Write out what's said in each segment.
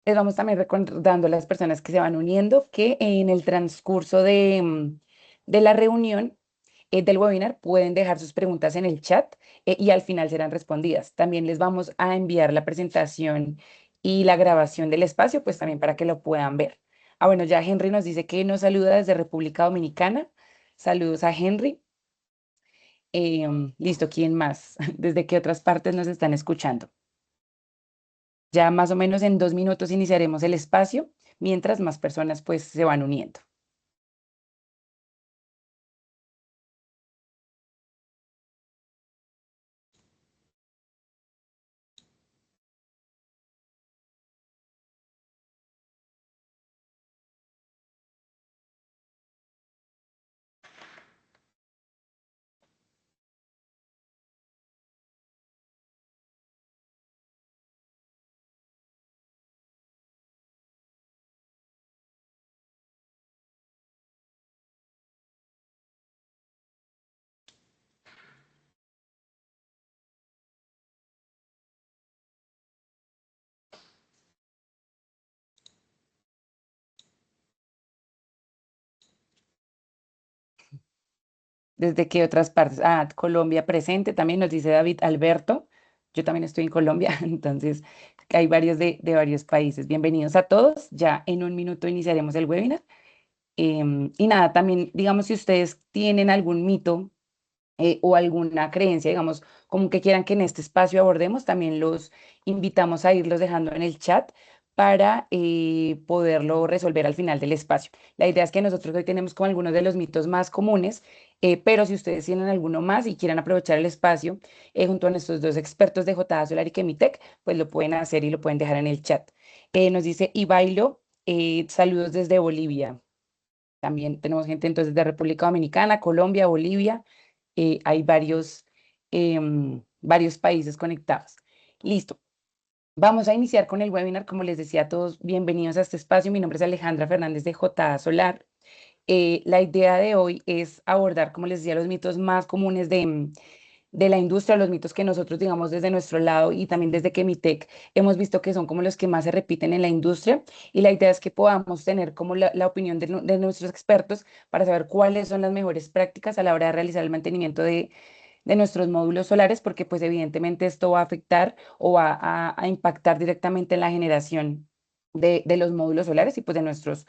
Les vamos también recordando a las personas que se van uniendo que en el transcurso de la reunión del webinar pueden dejar sus preguntas en el chat y al final serán respondidas. También les vamos a enviar la presentación y la grabación del espacio, pues también para que lo puedan ver. Ah, bueno, ya Henry nos dice que nos saluda desde República Dominicana. Saludos a Henry. Listo, ¿quién más? ¿Desde qué otras partes nos están escuchando? Ya más o menos en 2 minutos iniciaremos el espacio, mientras más personas pues se van uniendo. ¿Desde qué otras partes? Ah, Colombia presente, también nos dice David Alberto. Yo también estoy en Colombia, entonces hay varios de varios países. Bienvenidos a todos. Ya en 1 minuto iniciaremos el webinar. Y nada, también digamos si ustedes tienen algún mito o alguna creencia, digamos, como que quieran que en este espacio abordemos, también los invitamos a irlos dejando en el chat para poderlo resolver al final del espacio. La idea es que nosotros hoy tenemos como algunos de los mitos más comunes, pero si ustedes tienen alguno más y quieren aprovechar el espacio junto a nuestros dos expertos de JA Solar y Chemitec, pues lo pueden hacer y lo pueden dejar en el chat. Nos dice Ibailo, saludos desde Bolivia. También tenemos gente entonces de República Dominicana, Colombia, Bolivia. Hay varios países conectados. Listo. Vamos a iniciar con el webinar. Como les decía a todos, bienvenidos a este espacio. Mi nombre es Alejandra Fernández de JA Solar. La idea de hoy es abordar, como les decía, los mitos más comunes de la industria, los mitos que nosotros, digamos, desde nuestro lado y también desde Chemitec hemos visto que son como los que más se repiten en la industria. Y la idea es que podamos tener como la opinión de nuestros expertos para saber cuáles son las mejores prácticas a la hora de realizar el mantenimiento de nuestros módulos solares, porque pues evidentemente esto va a afectar o va a impactar directamente en la generación de los módulos solares y pues de nuestros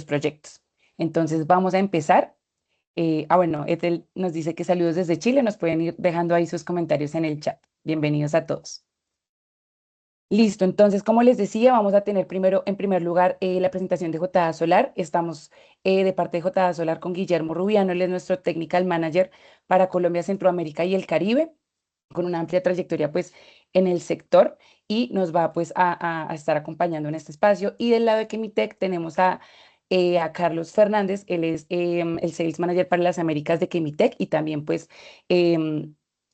proyectos. Entonces vamos a empezar. Bueno, Ethel nos dice que saludos desde Chile, nos pueden ir dejando ahí sus comentarios en el chat. Bienvenidos a todos. Listo, entonces, como les decía, vamos a tener primero, en primer lugar, la presentación de JA Solar. Estamos de parte de JA Solar con Guillermo Rubiano, él es nuestro Technical Manager para Colombia, Centroamérica y el Caribe, con una amplia trayectoria pues en el sector y nos va pues a estar acompañando en este espacio. Y del lado de Chemitec tenemos a Carlos Fernández, él es el Sales Manager para las Américas de Chemitec y también pues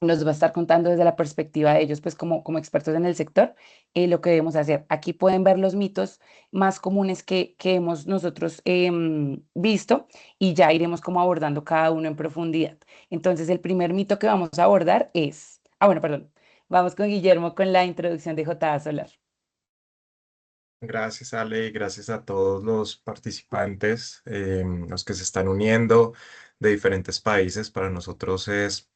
nos va a estar contando desde la perspectiva de ellos pues como expertos en el sector lo que debemos hacer. Aquí pueden ver los mitos más comunes que hemos nosotros visto y ya iremos como abordando cada uno en profundidad. Entonces, el primer mito que vamos a abordar es, bueno, perdón, vamos con Guillermo con la introducción de JA Solar. Gracias, Ale, y gracias a todos los participantes, los que se están uniendo de diferentes países. Para nosotros es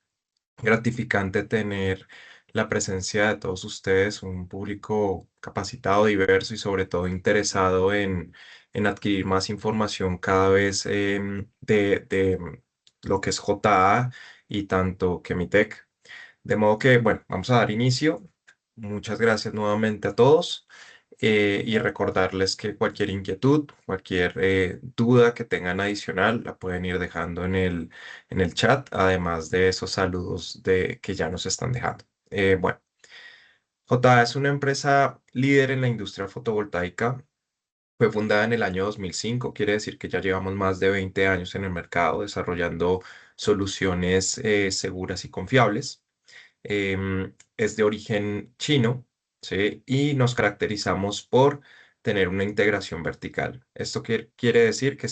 gratificante tener la presencia de todos ustedes, un público capacitado, diverso y sobre todo interesado en adquirir más información cada vez de lo que es JA y tanto Chemitec. De modo que, bueno, vamos a dar inicio. Muchas gracias nuevamente a todos y recordarles que cualquier inquietud, cualquier duda que tengan adicional, la pueden ir dejando en el chat, además de esos saludos que ya nos están dejando. Bueno, JA es una empresa líder en la industria fotovoltaica. Fue fundada en el año 2005, quiere decir que ya llevamos más de 20 años en el mercado desarrollando soluciones seguras y confiables. Es de origen chino, ¿sí? Y nos caracterizamos por tener una integración vertical. Esto quiere decir que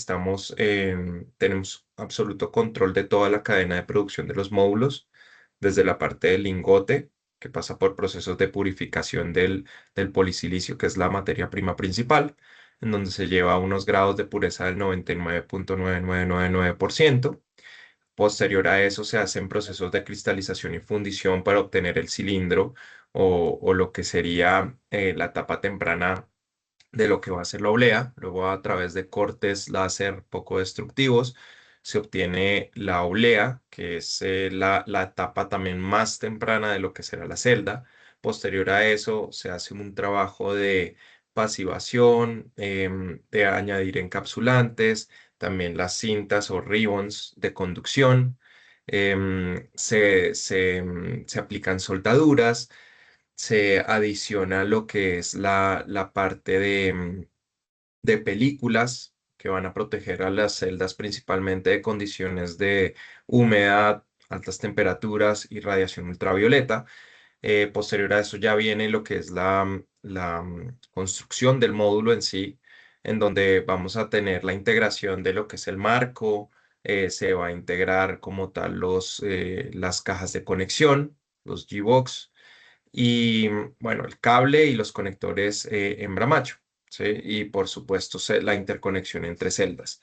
tenemos absoluto control de toda la cadena de producción de los módulos, desde la parte del lingote. que pasa por procesos de purificación del polisilicio, que es la materia prima principal, en donde se lleva a unos grados de pureza del 99,99999%. Posterior a eso se hacen procesos de cristalización y fundición para obtener el cilindro o lo que sería la etapa temprana de lo que va a ser la oblea. Luego, a través de cortes láser poco destructivos, se obtiene la oblea, que es la etapa también más temprana de lo que será la celda. Posterior a eso, se hace un trabajo de pasivación, de añadir encapsulantes, también las cintas o ribbons de conducción. Se aplican soldaduras, se adiciona lo que es la parte de películas que van a proteger a las celdas principalmente de condiciones de humedad, altas temperaturas y radiación ultravioleta. Posterior a eso ya viene lo que es la construcción del módulo en sí, en donde vamos a tener la integración de lo que es el marco. Se va a integrar como tal las cajas de conexión, los G-Box, y bueno, el cable y los conectores hembra macho, ¿sí? Y por supuesto la interconexión entre celdas.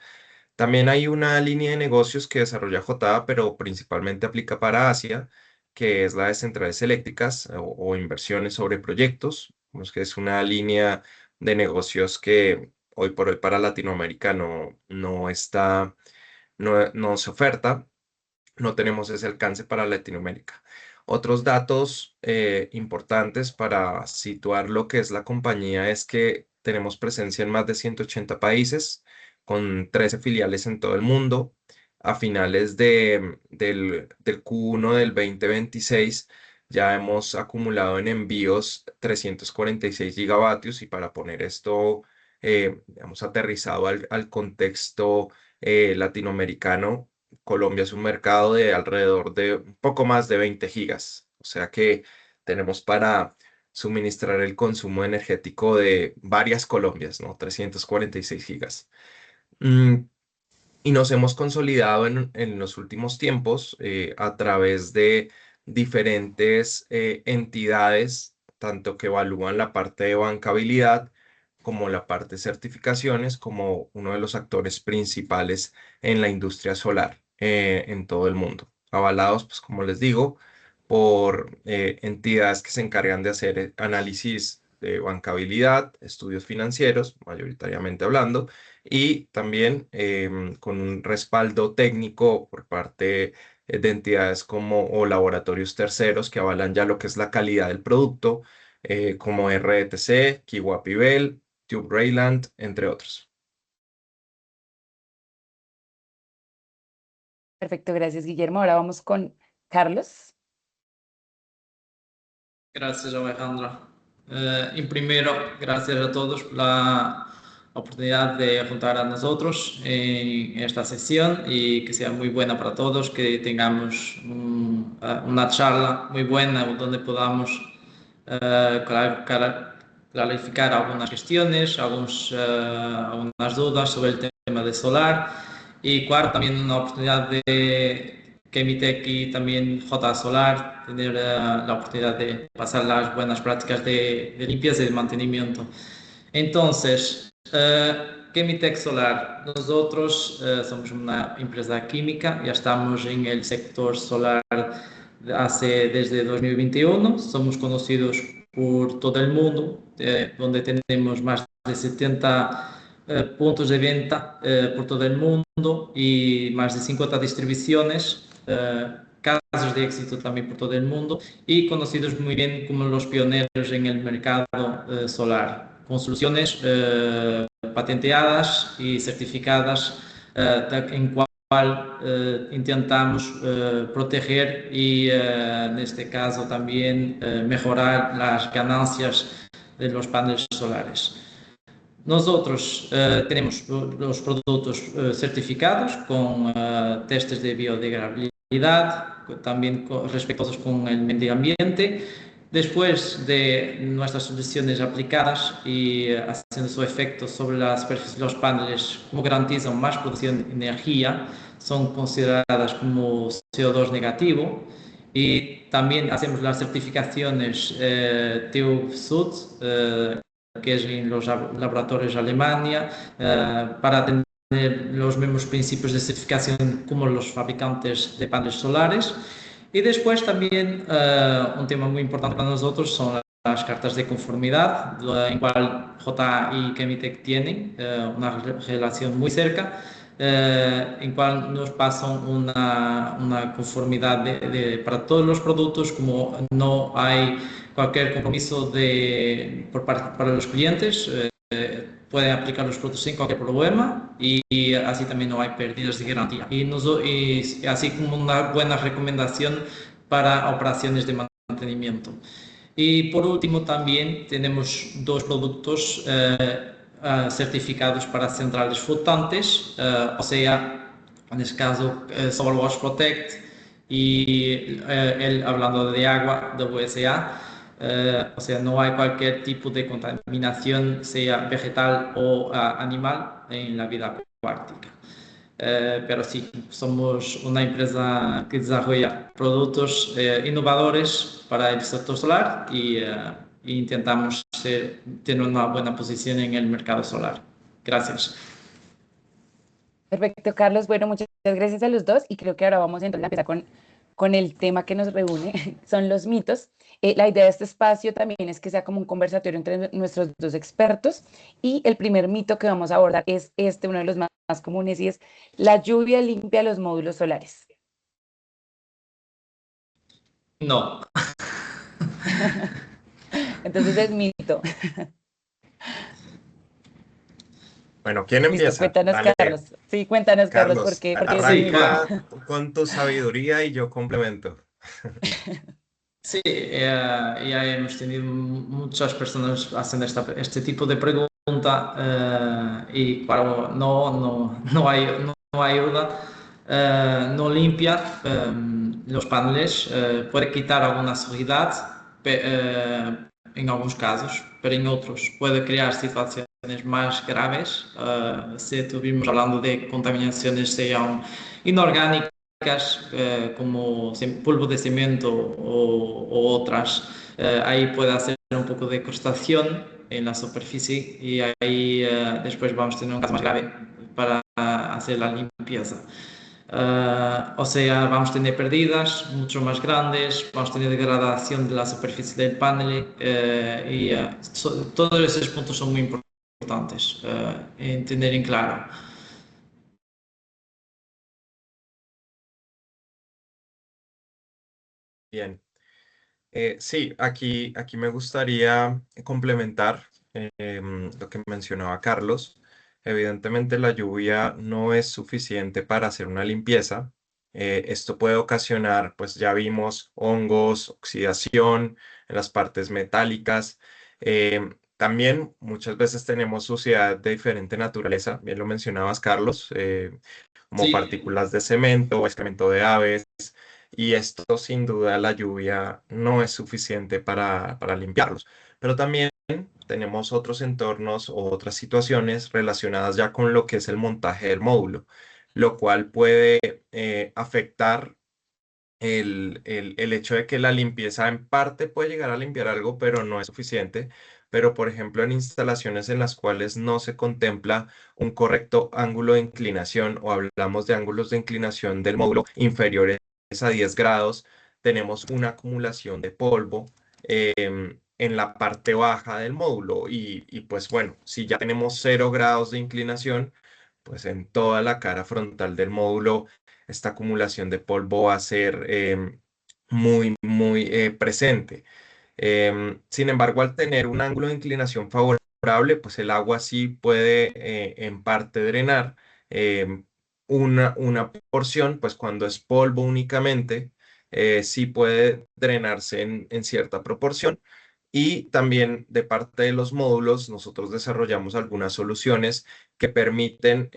También hay una línea de negocios que desarrolla JA, pero principalmente aplica para Asia, que es la de centrales eléctricas o inversiones sobre proyectos. Vemos que es una línea de negocios que hoy por hoy para Latinoamérica no está, no se oferta, no tenemos ese alcance para Latinoamérica. Otros datos importantes para situar lo que es la compañía es que tenemos presencia en más de 180 países, con 13 filiales en todo el mundo. A finales del Q1 del 2026 ya hemos acumulado en envíos 346 gigavatios, y para poner esto, hemos aterrizado al contexto latinoamericano. Colombia es un mercado de alrededor de un poco más de 20 gigas, o sea que tenemos para suministrar el consumo energético de varias Colombias, ¿no? 346 gigas. Mm, y nos hemos consolidado en los últimos tiempos a través de diferentes entidades, tanto que evalúan la parte de bancabilidad como la parte de certificaciones, como uno de los actores principales en la industria solar en todo el mundo. Avalados, pues como les digo, por entidades que se encargan de hacer análisis de bancabilidad, estudios financieros, mayoritariamente hablando, y también con un respaldo técnico por parte de entidades como o laboratorios terceros que avalan ya lo que es la calidad del producto, como RTC, Kiwapi Bell, Tube Rayland, entre otros. Perfecto, gracias, Guillermo. Ahora vamos con Carlos. Gracias, Alejandra. En primero, gracias a todos por la oportunidad de juntar a nosotros en esta sesión y que sea muy buena para todos, que tengamos una charla muy buena donde podamos clarificar algunas cuestiones, algunas dudas sobre el tema de solar y, claro, también una oportunidad de que Emitec y también J Solar tener la oportunidad de pasar las buenas prácticas de limpieza y de mantenimiento. Entonces, Chemitec Solar, nosotros somos una empresa química, ya estamos en el sector solar desde 2021, somos conocidos por todo el mundo, donde tenemos más de 70 puntos de venta por todo el mundo y más de 50 distribuciones, casos de éxito también por todo el mundo y conocidos muy bien como los pioneros en el mercado solar, con soluciones patenteadas y certificadas en cual intentamos proteger y, en este caso, también mejorar las ganancias de los paneles solares. Nosotros tenemos los productos certificados con testes de biodegradabilidad, también respetuosos con el medio ambiente. Después de nuestras soluciones aplicadas y haciendo su efecto sobre la superficie de los paneles, como garantizan más producción de energía, son consideradas como CO2 negativo Y también hacemos las certificaciones TÜV-Sud, que es en los laboratorios de Alemania, para tener los mismos principios de certificación como los fabricantes de paneles solares. Y después también un tema muy importante para nosotros son las cartas de conformidad, en cual JA y Chemitec tienen una relación muy cerca, en cual nos pasan una conformidad para todos los productos, como no hay cualquier compromiso por parte para los clientes, pueden aplicar los productos sin cualquier problema y así también no hay pérdidas de garantía. Y así como una buena recomendación para operaciones de mantenimiento. Y por último también tenemos dos productos certificados para centrales flotantes, o sea, en este caso SolarWash Protect y hablando de agua, WSA, o sea, no hay cualquier tipo de contaminación, sea vegetal o animal, en la vida acuática. Pero sí, somos una empresa que desarrolla productos innovadores para el sector solar y intentamos tener una buena posición en el mercado solar. Gracias. Perfecto, Carlos. Bueno, muchas gracias a los dos y creo que ahora vamos entonces a empezar con el tema que nos reúne, son los mitos. La idea de este espacio también es que sea como un conversatorio entre nuestros dos expertos y el primer mito que vamos a abordar es este, uno de los más comunes y es la lluvia limpia los módulos solares. No. Entonces es mito. Bueno, ¿quién Listo, empieza? cuéntanos, Dale, Carlos. Sí, cuéntanos, Carlos, Carlos, porque es Sí, mito. claro. arranca con tu sabiduría y yo complemento. Sí, ya hemos tenido muchas personas haciendo este tipo de pregunta y claro, no hay ayuda, no limpia los paneles, puede quitar alguna suciedad en algunos casos, pero en otros puede crear situaciones más graves si estuvimos hablando de contaminaciones sean inorgánicas como polvo de cemento o otras, ahí puede hacer un poco de crustación en la superficie y ahí después vamos a tener un caso más grave para hacer la limpieza. O sea, vamos a tener pérdidas mucho más grandes, vamos a tener degradación de la superficie del panel todos esos puntos son muy importantes en tener en claro. Bien. Sí, aquí me gustaría complementar lo que mencionaba Carlos. Evidentemente la lluvia no es suficiente para hacer una limpieza. Esto puede ocasionar, pues ya vimos, hongos, oxidación en las partes metálicas. También muchas veces tenemos suciedad de diferente naturaleza, bien lo mencionabas, Carlos, como Sí, partículas de cemento o excremento de aves. Y esto sin duda la lluvia no es suficiente para limpiarlos. Pero también tenemos otros entornos o otras situaciones relacionadas ya con lo que es el montaje del módulo, lo cual puede afectar el hecho de que la limpieza en parte puede llegar a limpiar algo, pero no es suficiente. Pero, por ejemplo, en instalaciones en las cuales no se contempla un correcto ángulo de inclinación o hablamos de ángulos de inclinación del módulo inferiores a 10 grados, tenemos una acumulación de polvo en la parte baja del módulo. Pues bueno, si ya tenemos 0 grados de inclinación, pues en toda la cara frontal del módulo esta acumulación de polvo va a ser muy presente. Sin embargo, al tener un ángulo de inclinación favorable, pues el agua sí puede en parte drenar em, una porción, pues cuando es polvo únicamente, sí puede drenarse en cierta proporción. Y también de parte de los módulos, nosotros desarrollamos algunas soluciones que permiten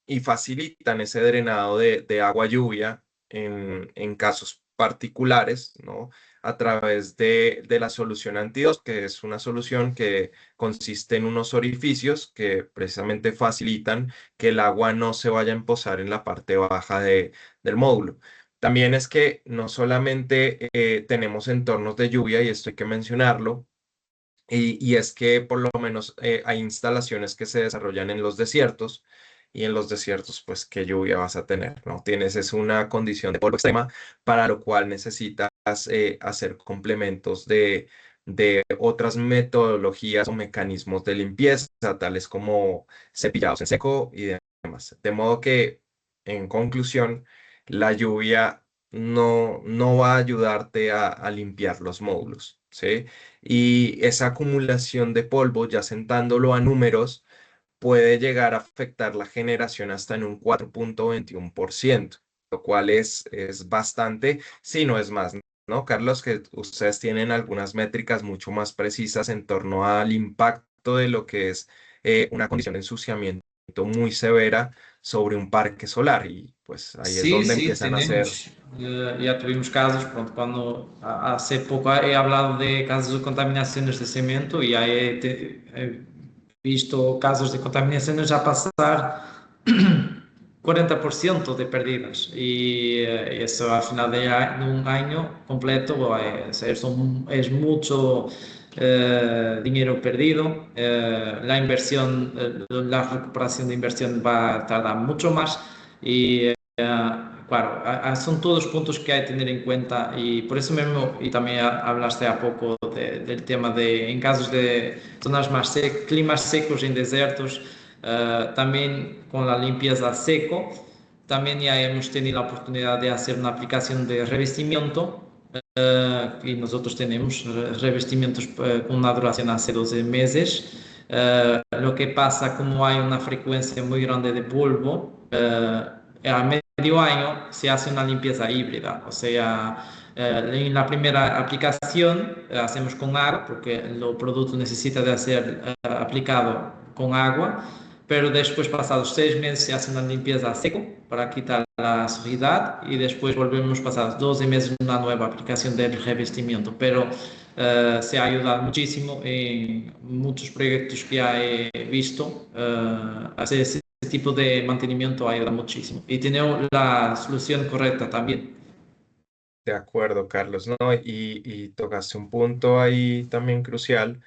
y facilitan ese drenado de agua lluvia en casos particulares, ¿no? A través de la solución anti-2, que es una solución que consiste en unos orificios que precisamente facilitan que el agua no se vaya a empozar en la parte baja del módulo. También es que no solamente tenemos entornos de lluvia, y esto hay que mencionarlo, y es que por lo menos hay instalaciones que se desarrollan en los desiertos, y en los desiertos, pues, ¿qué lluvia vas a tener? ¿No? Es una condición de polvo extrema, para lo cual necesitas hacer complementos de otras metodologías o mecanismos de limpieza, tales como cepillados en seco y demás. De modo que, en conclusión, la lluvia no va a ayudarte a limpiar los módulos, ¿sí? Y esa acumulación de polvo, ya sentándolo a números, puede llegar a afectar la generación hasta en un 4,21%, lo cual es bastante, si no es más, ¿no, Carlos? Que ustedes tienen algunas métricas mucho más precisas en torno al impacto de lo que es una condición de ensuciamiento muy severa sobre un parque solar, y pues ahí es Sí, donde sí, empiezan a hacer. tenemos. Ya tuvimos casos, pronto, cuando hace poco he hablado de casos de contaminaciones de cemento y ya he visto casos de contaminaciones a pasar 40% de pérdidas y eso al final de un año completo es mucho dinero perdido. La inversión, la recuperación de inversión va a tardar mucho más y claro, son todos puntos que hay que tener en cuenta y por eso mismo, y también hablaste a poco del tema de en casos de zonas más climas secos en desiertos, también con la limpieza a seco, también ya hemos tenido la oportunidad de hacer una aplicación de revestimiento y nosotros tenemos revestimientos con una duración hace 12 meses. Lo que pasa, como hay una frecuencia muy grande de polvo, a medio año se hace una limpieza híbrida, o sea, en la primera aplicación hacemos con agua, porque el producto necesita de ser aplicado con agua, pero después, pasados 6 meses, se hace una limpieza a seco para quitar la suciedad y después volvemos pasados 12 meses una nueva aplicación del revestimiento. Pero se ha ayudado muchísimo en muchos proyectos que he visto. Hacer ese tipo de mantenimiento ayuda muchísimo y tiene la solución correcta también. De acuerdo, Carlos, ¿no? Y tocaste un punto ahí también crucial.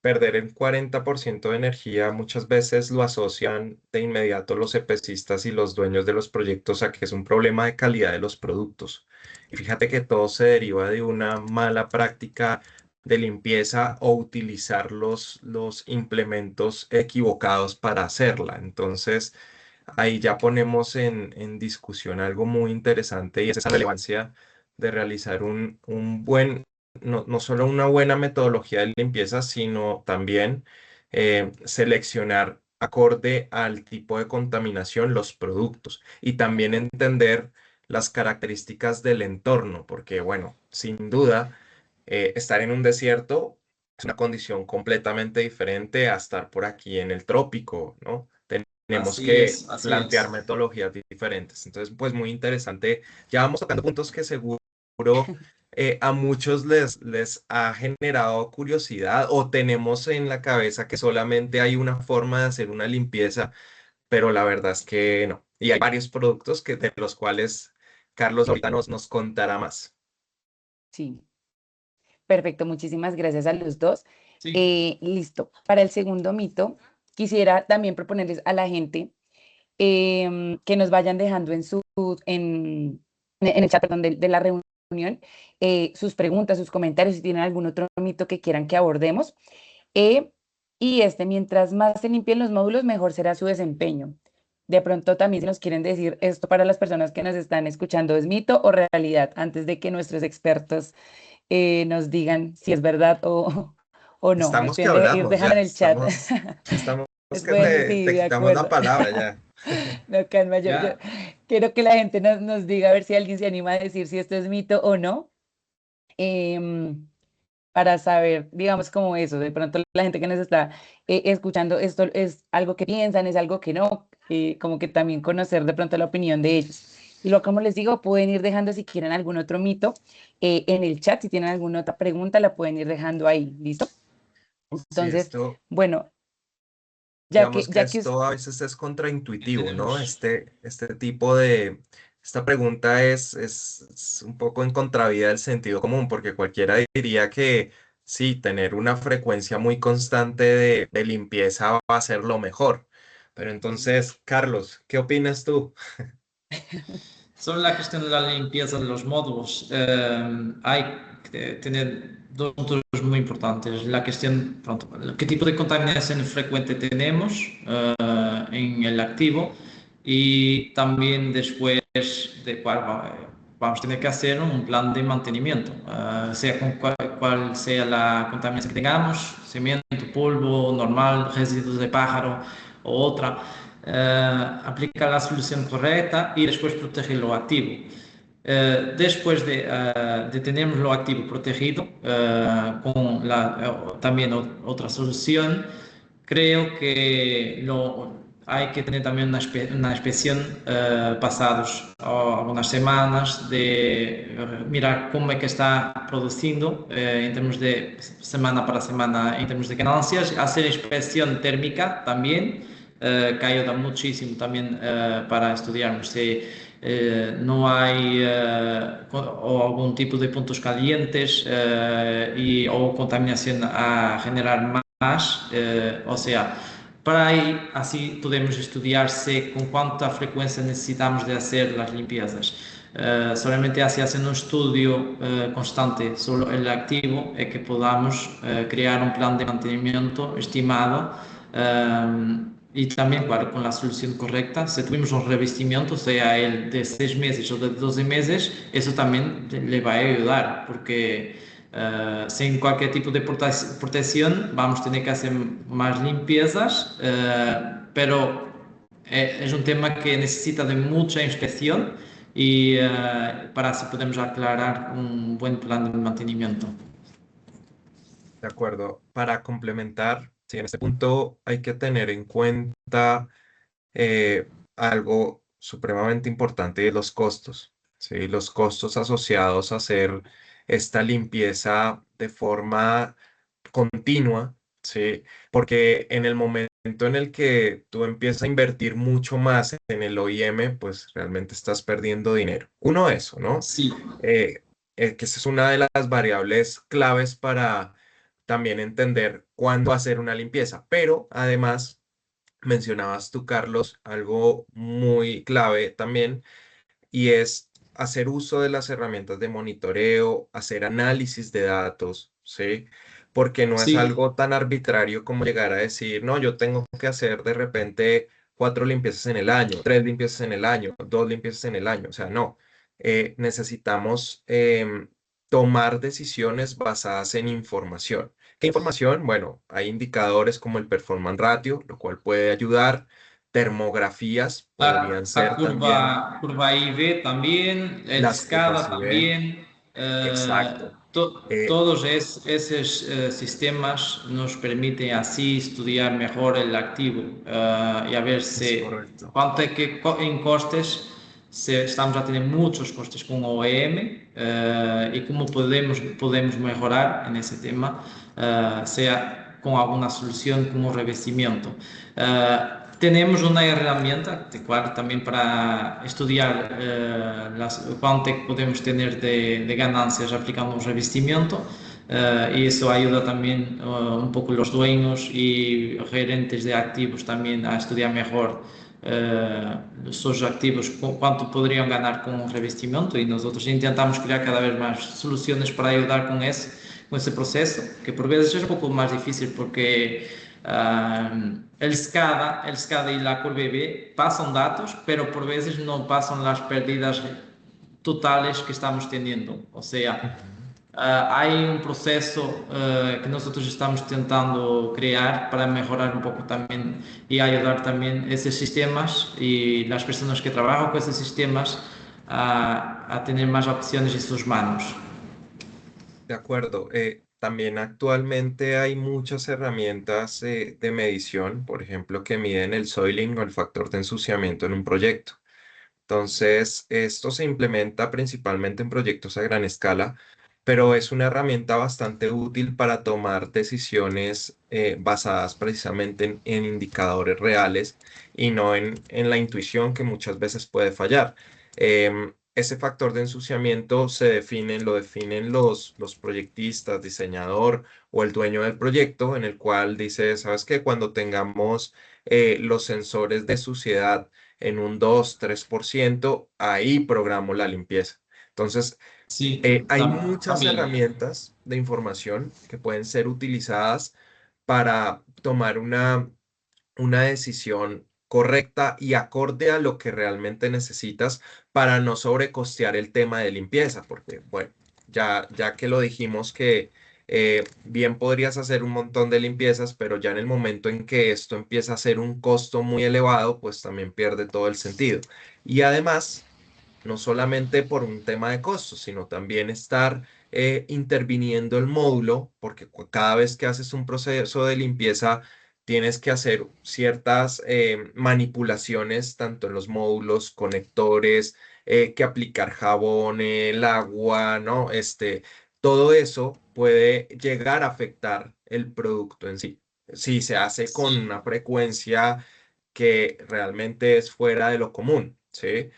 Perder el 40% de energía muchas veces lo asocian de inmediato los EPCistas y los dueños de los proyectos a que es un problema de calidad de los productos. Y fíjate que todo se deriva de una mala práctica de limpieza o utilizar los implementos equivocados para hacerla. Entonces, ahí ya ponemos en discusión algo muy interesante, y es esa relevancia de realizar un buen, no solo una buena metodología de limpieza, sino también seleccionar acorde al tipo de contaminación los productos, y también entender las características del entorno, porque bueno, sin duda, estar en un desierto es una condición completamente diferente a estar por aquí en el trópico, ¿no? Tenemos Así que es, así plantear es. metodologías diferentes. Entonces, pues muy interesante. Ya vamos tocando puntos que seguro a muchos les ha generado curiosidad, o tenemos en la cabeza que solamente hay una forma de hacer una limpieza, pero la verdad es que no. Y hay varios productos de los cuales Carlos ahorita nos contará más. Sí, perfecto. Muchísimas gracias a los dos. Sí. Listo. Para el segundo mito, quisiera también proponerles a la gente que nos vayan dejando en el chat, perdón, de la reunión, sus preguntas, sus comentarios, si tienen algún otro mito que quieran que abordemos. Eh, y mientras más se limpien los módulos, mejor será su desempeño. De pronto también si nos quieren decir esto para las personas que nos están escuchando, ¿es mito o realidad? Antes de que nuestros expertos nos digan si es verdad o no. Nos Estamos que pueden ir hablamos ya, dejando en el chat. estamos Les que pueden, te, sí, te de quitamos la acuerdo. palabra ya. No, calma, yo Ya, quiero que la gente nos diga a ver si alguien se anima a decir si esto es mito o no, em, para saber, digamos, como eso. De pronto la gente que nos está escuchando, esto es algo que piensan, es algo que no, como que también conocer de pronto la opinión de ellos. Y luego, como les digo, pueden ir dejando si quieren algún otro mito en el chat, si tienen alguna otra pregunta, la pueden ir dejando ahí, ¿listo? Sí, Entonces, bueno, digamos que ya que esto a veces es contraintuitivo, ¿no? tenemos. Este tipo de esta pregunta es un poco en contravía del sentido común, porque cualquiera diría que sí, tener una frecuencia muy constante de limpieza va a ser lo mejor. Pero entonces, Carlos, ¿qué opinas tú? Sobre la cuestión de la limpieza de los módulos, hay que tener dos puntos muy importantes. La cuestión, pronto, qué tipo de contaminación frecuente tenemos en el activo y también después de cuál vamos a tener que hacer un plan de mantenimiento, sea con cual sea la contaminación que tengamos, cemento, polvo, normal, residuos de pájaro o otra. Aplicar la solución correcta y después proteger lo activo. Después de tener lo activo protegido, con también otra solución, creo que hay que tener también una inspección pasados algunas semanas de mirar cómo es que está produciendo en términos de semana para semana, en términos de ganancias, hacer inspección térmica también, que ayuda muchísimo también para estudiarnos si no hay o algún tipo de puntos calientes o contaminación a generar más, o sea, para ahí así podemos estudiar se con cuánta frecuencia necesitamos de hacer las limpiezas. Solamente así haciendo un estudio constante sobre el activo es que podamos crear un plan de mantenimiento estimado y también, claro, con la solución correcta. Si tuvimos un revestimiento, sea el de 6 meses o de 12 meses, eso también le va a ayudar, porque sin cualquier tipo de protección vamos a tener que hacer más limpiezas, pero es un tema que necesita de mucha inspección y para así podemos aclarar un buen plan de mantenimiento. De acuerdo. Para complementar, sí, en este punto hay que tener en cuenta algo supremamente importante de los costos, ¿sí? Los costos asociados a hacer esta limpieza de forma continua, ¿sí? Porque en el momento en el que tú empiezas a invertir mucho más en el OIM, pues realmente estás perdiendo dinero. Uno, eso, ¿no? Sí, Eh, que esa es una de las variables claves para también entender cuándo hacer una limpieza, pero además mencionabas tú, Carlos, algo muy clave también, y es hacer uso de las herramientas de monitoreo, hacer análisis de datos, ¿sí? Porque no es sí, algo tan arbitrario como llegar a decir, no, yo tengo que hacer de repente 4 limpiezas en el año, 3 limpiezas en el año, 2 limpiezas en el año, o sea, no. Necesitamos tomar decisiones basadas en información. ¿Qué información? Bueno, hay indicadores como el performance ratio, lo cual puede ayudar. Termografías podrían la ser también curva IV también, el las curvas SCADA si ven. también, Exacto. Eh, todos esos sistemas nos permiten así estudiar mejor el activo y a ver es si correcto. cuánto es que en costes si estamos a tener muchos costes con OEM y cómo podemos mejorar en ese tema, sea con alguna solución como revestimiento. Tenemos una herramienta, claro, también para estudiar cuánto podemos tener de ganancias aplicando un revestimiento. Y eso ayuda también un poco los dueños y gerentes de activos también a estudiar mejor sus activos, cuánto podrían ganar con un revestimiento y nosotros intentamos crear cada vez más soluciones para ayudar con ese proceso, que por veces es un poco más difícil porque el SCADA y la curva B pasan datos, pero por veces no pasan las pérdidas totales que estamos teniendo. O sea, Ujú. hay un proceso que nosotros estamos tentando crear para mejorar un poco también y ayudar también esos sistemas y las personas que trabajan con esos sistemas a tener más opciones en sus manos. De acuerdo. También actualmente hay muchas herramientas de medición, por ejemplo, que miden el soiling o el factor de ensuciamiento en un proyecto. Entonces, esto se implementa principalmente en proyectos a gran escala, pero es una herramienta bastante útil para tomar decisiones basadas precisamente en indicadores reales y no en la intuición que muchas veces puede fallar. Ese factor de ensuciamiento lo definen los proyectistas, diseñador o el dueño del proyecto, en el cual dice, ¿sabes qué? Cuando tengamos los sensores de suciedad en un 2-3%, ahí programo la limpieza. Entonces, Sí, hay muchas también. herramientas de información que pueden ser utilizadas para tomar una decisión correcta y acorde a lo que realmente necesitas para no sobrecostear el tema de limpieza, porque, bueno, ya que lo dijimos que bien podrías hacer un montón de limpiezas, pero ya en el momento en que esto empieza a ser un costo muy elevado, pues también pierde todo el sentido. Y además, no solamente por un tema de costos, sino también estar interviniendo el módulo, porque cada vez que haces un proceso de limpieza, tienes que hacer ciertas manipulaciones, tanto en los módulos, conectores, que aplicar jabón, el agua, ¿no? Todo eso puede llegar a afectar el producto en sí. Si se hace con Sí, una frecuencia que realmente es fuera de lo común, ¿sí?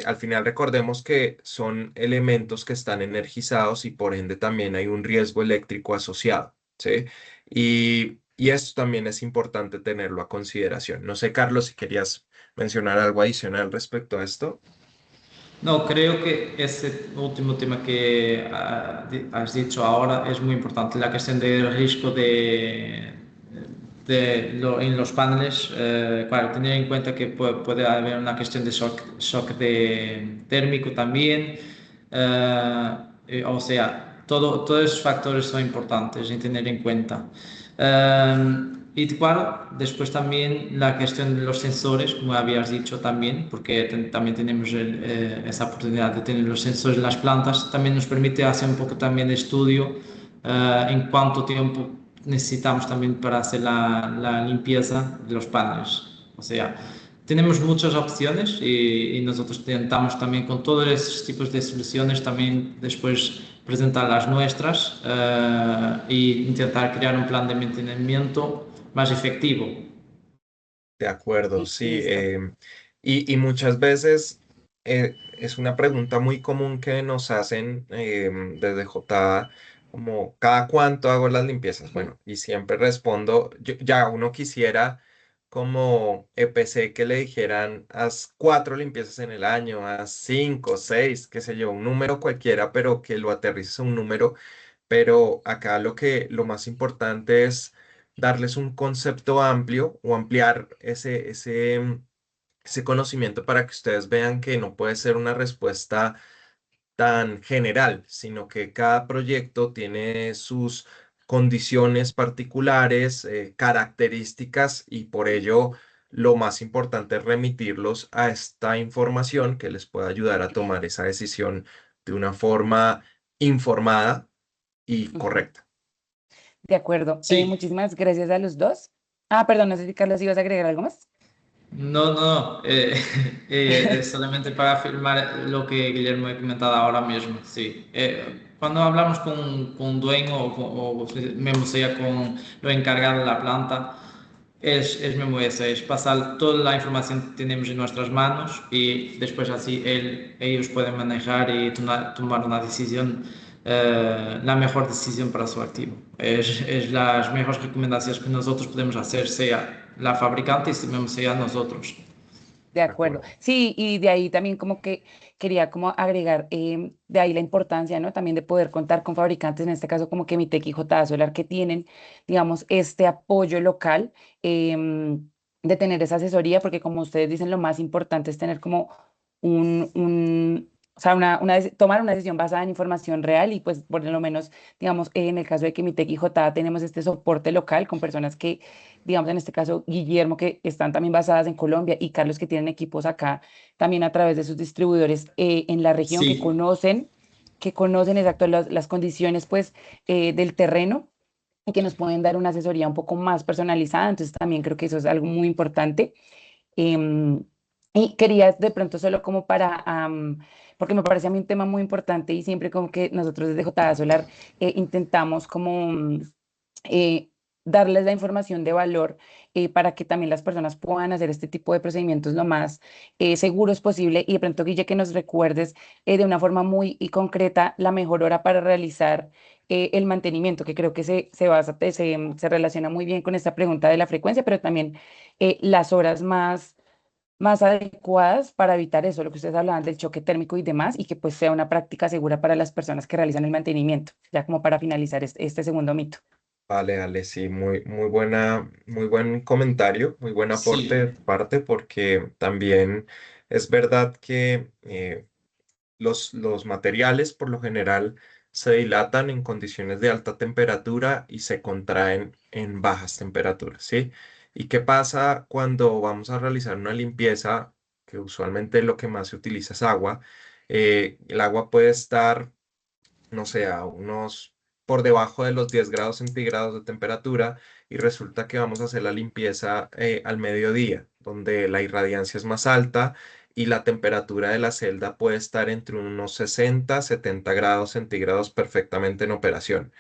Al final recordemos que son elementos que están energizados y por ende también hay un riesgo eléctrico asociado, ¿sí? Y esto también es importante tenerlo a consideración. No sé, Carlos, si querías mencionar algo adicional respecto a esto. no, creo que ese último tema que has dicho ahora es muy importante, la cuestión del riesgo en los paneles. Claro, tener en cuenta que puede haber una cuestión de shock térmico también. O sea, todos esos factores son importantes en tener en cuenta. Y claro, después también la cuestión de los sensores, como habías dicho también, porque también tenemos esa oportunidad de tener los sensores en las plantas, también nos permite hacer un poco también de estudio en cuánto tiempo necesitamos también para hacer la limpieza de los paneles. O sea, tenemos muchas opciones y nosotros intentamos también con todos esos tipos de soluciones también después presentar las nuestras e intentar crear un plan de mantenimiento más efectivo. De acuerdo, Sí, sí. listo. Y muchas veces es una pregunta muy común que nos hacen desde JA, como ¿cada cuánto hago las limpiezas? Ujú. Bueno, y siempre respondo, ya uno quisiera como EPC que le dijeran, haz 4 limpiezas en el año, haz 5, 6, qué sé yo, un número cualquiera, pero que lo aterrices a un número. Pero acá lo más importante es darles un concepto amplio o ampliar ese conocimiento para que ustedes vean que no puede ser una respuesta tan general, sino que cada proyecto tiene sus condiciones particulares, características y por ello lo más importante es remitirlos a esta información que les pueda ayudar a tomar esa decisión de una forma informada y Ujú. correcta. De acuerdo. Sí, Muchísimas gracias a los dos. Ah, perdón, no sé si Carlos ibas a agregar algo más. no, no, es solamente para afirmar lo que Guillermo ha comentado ahora mismo, sí. Cuando hablamos con un dueño o mismo sea con lo encargado de la planta, es mismo eso, es pasar toda la información que tenemos en nuestras manos y después así ellos pueden manejar y tomar una decisión, la mejor decisión para su activo. Es las mejores recomendaciones que nosotros podemos hacer, sea la fabricante y si mismo sea nosotros. De De acuerdo. acuerdo. Sí, y de ahí también como que quería como agregar, de ahí la importancia, ¿no? También de poder contar con fabricantes, en este caso como que Mitec y J Solar, que tienen, digamos, este apoyo local, de tener esa asesoría, porque como ustedes dicen, lo más importante es tener como o sea, tomar una decisión basada en información real y pues por lo menos, digamos, en el caso de que Mitec y J tenemos este soporte local con personas que digamos en este caso Guillermo, que están también basadas en Colombia, y Carlos, que tienen equipos acá también a través de sus distribuidores en la región, Sí, que conocen exacto las condiciones pues del terreno y que nos pueden dar una asesoría un poco más personalizada. Entonces también creo que eso es algo muy importante. Em, y quería de pronto solo como para, porque me parece a mí un tema muy importante y siempre como que nosotros desde J Solar intentamos como eh, darles la información de valor para que también las personas puedan hacer este tipo de procedimientos lo más seguros posible. Y de pronto, Guille, que nos recuerdes de una forma muy y concreta la mejor hora para realizar el mantenimiento, que creo que se relaciona muy bien con esta pregunta de la frecuencia, pero también las horas más adecuadas para evitar eso, lo que ustedes hablaban del choque térmico y demás, y que pues sea una práctica segura para las personas que realizan el mantenimiento, ya como para finalizar este segundo mito. Vale, Ale, sí, muy buen comentario, muy buen aporte Sí, de tu parte, porque también es verdad que los materiales por lo general se dilatan en condiciones de alta temperatura y se contraen en bajas temperaturas, ¿sí? ¿Y qué pasa cuando vamos a realizar una limpieza, que usualmente lo que más se utiliza es agua? El agua puede estar, no sé, a unos por debajo de los 10 grados centígrados de temperatura y resulta que vamos a hacer la limpieza al mediodía, donde la irradiancia es más alta y la temperatura de la celda puede estar entre unos 60 70 grados centígrados perfectamente en operación.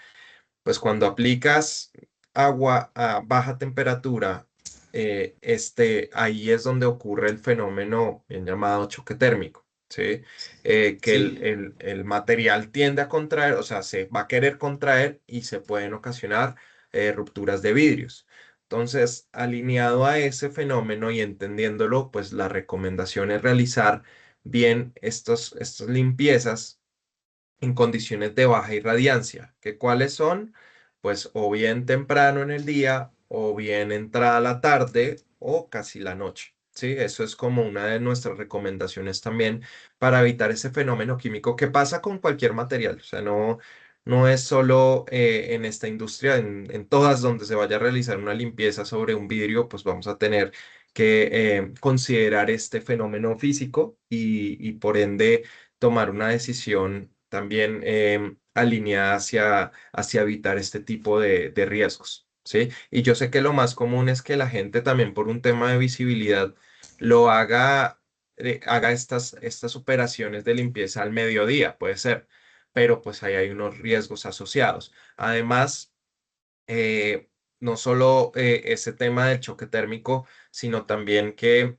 Pues cuando aplicas agua a baja temperatura, ahí es donde ocurre el fenómeno bien llamado choque térmico, ¿sí? Que sí. el material tiende a contraer, o sea, se va a querer contraer y se pueden ocasionar rupturas de vidrios. Entonces, alineado a ese fenómeno y entendiéndolo, pues la recomendación es realizar bien estas limpiezas en condiciones de baja irradiancia. ¿Que cuáles son? Pues o bien temprano en el día, o bien entrada la tarde, o casi la noche. Sí, eso es como una de nuestras recomendaciones también para evitar ese fenómeno químico que pasa con cualquier material. O sea, no es solo en esta industria, en todas donde se vaya a realizar una limpieza sobre un vidrio, pues vamos a tener que considerar este fenómeno físico y por ende tomar una decisión también alineada hacia evitar este tipo de riesgos, ¿sí? Y yo sé que lo más común es que la gente también por un tema de visibilidad lo haga estas operaciones de limpieza al mediodía, puede ser, pero pues ahí hay unos riesgos asociados. Además, eh, no solo ese tema del choque térmico, sino también que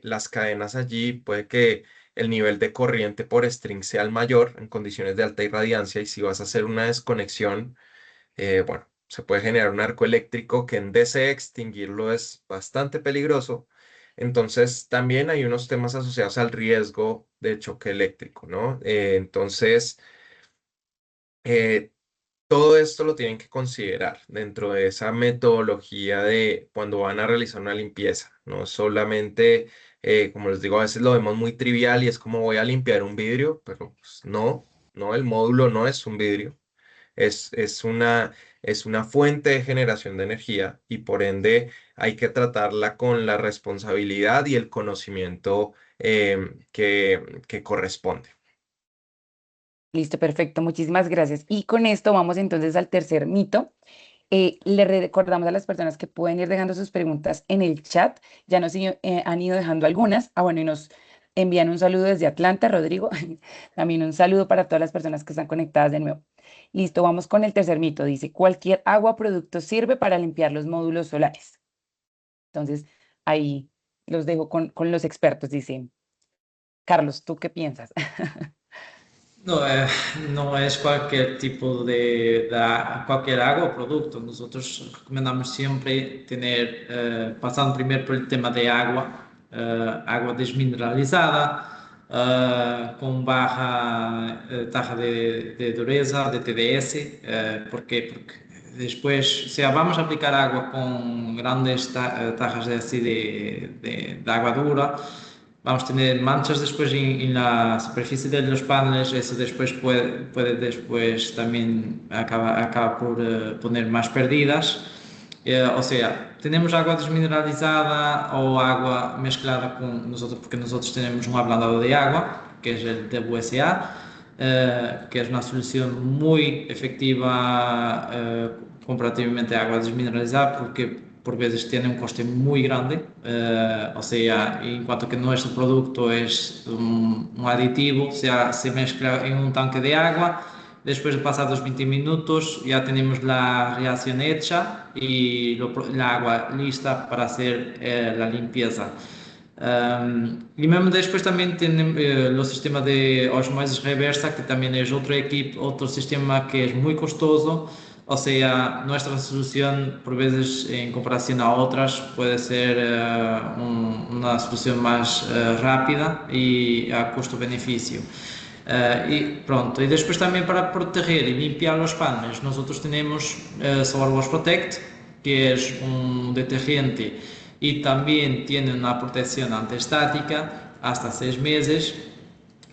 las cadenas allí puede que el nivel de corriente por string sea el mayor en condiciones de alta irradiancia y si vas a hacer una desconexión, bueno, se puede generar un arco eléctrico que en DC extinguirlo es bastante peligroso. Entonces, también hay unos temas asociados al riesgo de choque eléctrico, ¿no? Entonces, eh, todo esto lo tienen que considerar dentro de esa metodología de cuando van a realizar una limpieza. No solamente, como les digo, a veces lo vemos muy trivial y es como voy a limpiar un vidrio, pero pues, no, el módulo no es un vidrio, es una fuente de generación de energía y por ende hay que tratarla con la responsabilidad y el conocimiento que corresponde. Listo, perfecto, muchísimas gracias. Y con esto vamos entonces al tercer mito. Le recordamos a las personas que pueden ir dejando sus preguntas en el chat. Ya han ido dejando algunas. Ah, bueno, y nos envían un saludo desde Atlanta, Rodrigo. También un saludo para todas las personas que están conectadas de nuevo. Listo, vamos con el tercer mito. Dice, cualquier agua o producto sirve para limpiar los módulos solares. Entonces, ahí los dejo con los expertos. Dice, Carlos, ¿tú qué piensas? No, no es cualquier tipo cualquier agua o producto. Nosotros recomendamos siempre tener, pasando primero por el tema de agua, agua desmineralizada, con baja taja de dureza, de TDS. ¿Por qué? Porque después, si vamos a aplicar agua con grandes tajas de agua dura, vamos a tener manchas después en la superficie de los paneles, eso después puede después también acaba por poner más perdidas. O sea, tenemos agua desmineralizada o agua mezclada con nosotros, porque nosotros tenemos un ablandado de agua, que es el WSA, que es una solución muy efectiva comparativamente a agua desmineralizada, porque por veces tiene un coste muy grande, o sea, en cuanto que nuestro producto es un aditivo, se mezcla en un tanque de agua, Después de pasados 20 minutos ya tenemos la reacción hecha y la agua lista para hacer la limpieza. Y mesmo después también tienen los sistemas de osmosis reversa, que también es otro equipo, otro sistema que es muy costoso. O sea, nuestra solución, por veces, en comparación a otras, puede ser una solución más rápida y a costo-beneficio. Y pronto, y después también para proteger y limpiar los paneles, nosotros tenemos Solar Wash Protect, que es un detergente y también tiene una protección antiestática hasta 6 meses.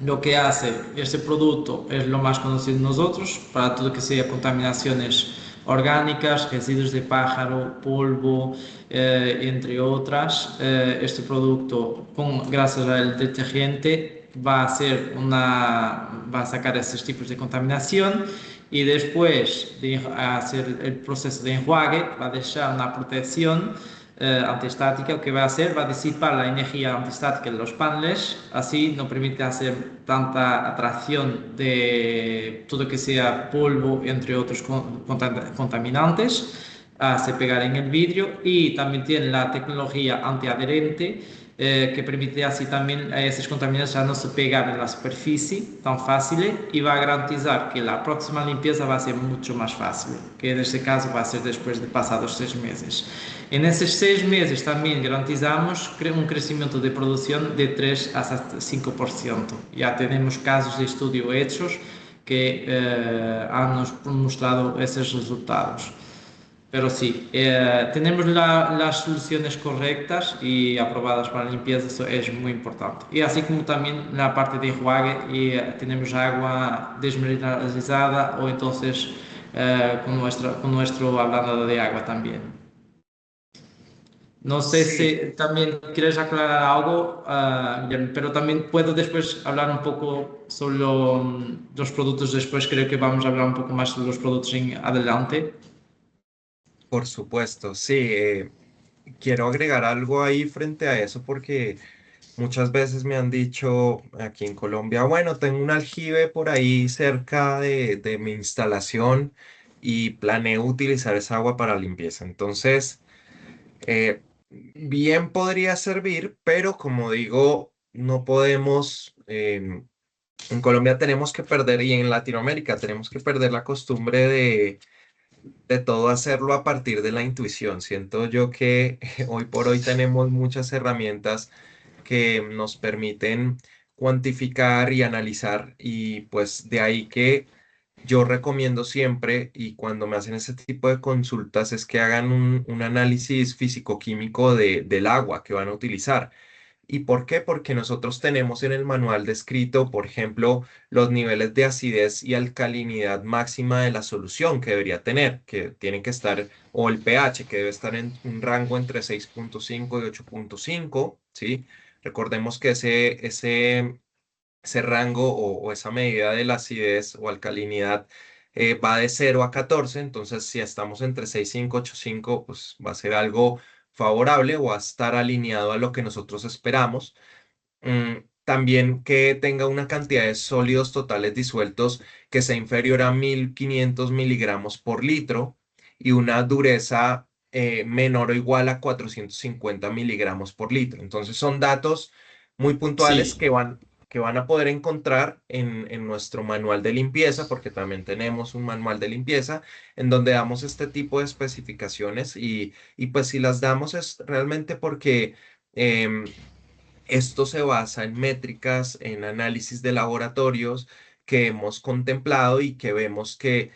Lo que hace este producto es lo más conocido de nosotros para todo que sea contaminaciones orgánicas, residuos de pájaro, polvo, entre otras. Este producto, gracias al detergente, va a sacar estos tipos de contaminación y después de hacer el proceso de enjuague va a dejar una protección antiestática. Lo que va a hacer va a disipar la energía antiestática de los paneles, así no permite hacer tanta atracción de todo que sea polvo, entre otros contaminantes, a se pegar en el vidrio, y también tiene la tecnología antiadherente que permite así también a esses contaminantes a no se pegar en la superficie tan fácil y va a garantizar que la próxima limpieza va a ser mucho más fácil, que en este caso va a ser después de pasados 6 meses. En esos 6 meses también garantizamos un crecimiento de producción de 3 hasta 5%. Ya tenemos casos de estudio hechos que han nos mostrado esos resultados. Pero sí, tenemos las soluciones correctas y aprobadas para la limpieza, eso es muy importante. Y así como también la parte de enjuague, y tenemos agua desmineralizada o entonces con nuestro ablandador de agua también. No sé Sí, si también quieres aclarar algo, Guillermo, pero también puedo después hablar un poco sobre los productos. Después creo que vamos a hablar un poco más sobre los productos en adelante. por supuesto, sí. Quiero agregar algo ahí frente a eso porque muchas veces me han dicho aquí en Colombia, bueno, tengo un aljibe por ahí cerca de mi instalación y planeo utilizar esa agua para limpieza. Entonces, bien podría servir, pero como digo, no podemos, en Colombia tenemos que perder y en Latinoamérica tenemos que perder la costumbre de todo hacerlo a partir de la intuición. Siento yo que hoy por hoy tenemos muchas herramientas que nos permiten cuantificar y analizar, y pues de ahí que yo recomiendo siempre, y cuando me hacen ese tipo de consultas, es que hagan un análisis físico-químico del agua que van a utilizar. ¿Y por qué? Porque nosotros tenemos en el manual descrito, por ejemplo, los niveles de acidez y alcalinidad máxima de la solución que debería tener, que tiene que estar, o el pH, que debe estar en un rango entre 6,5 y 8,5, ¿sí? Recordemos que ese rango o esa medida de la acidez o alcalinidad va de 0 a 14. Entonces si estamos entre 6,5 8,5, pues va a ser algo favorable o a estar alineado a lo que nosotros esperamos. También que tenga una cantidad de sólidos totales disueltos que sea inferior a 1.500 miligramos por litro y una dureza menor o igual a 450 miligramos por litro. Entonces son datos muy puntuales Sí. que van a poder encontrar en nuestro manual de limpieza, porque también tenemos un manual de limpieza en donde damos este tipo de especificaciones, y pues si las damos es realmente porque em, esto se basa en métricas, en análisis de laboratorios que hemos contemplado y que vemos que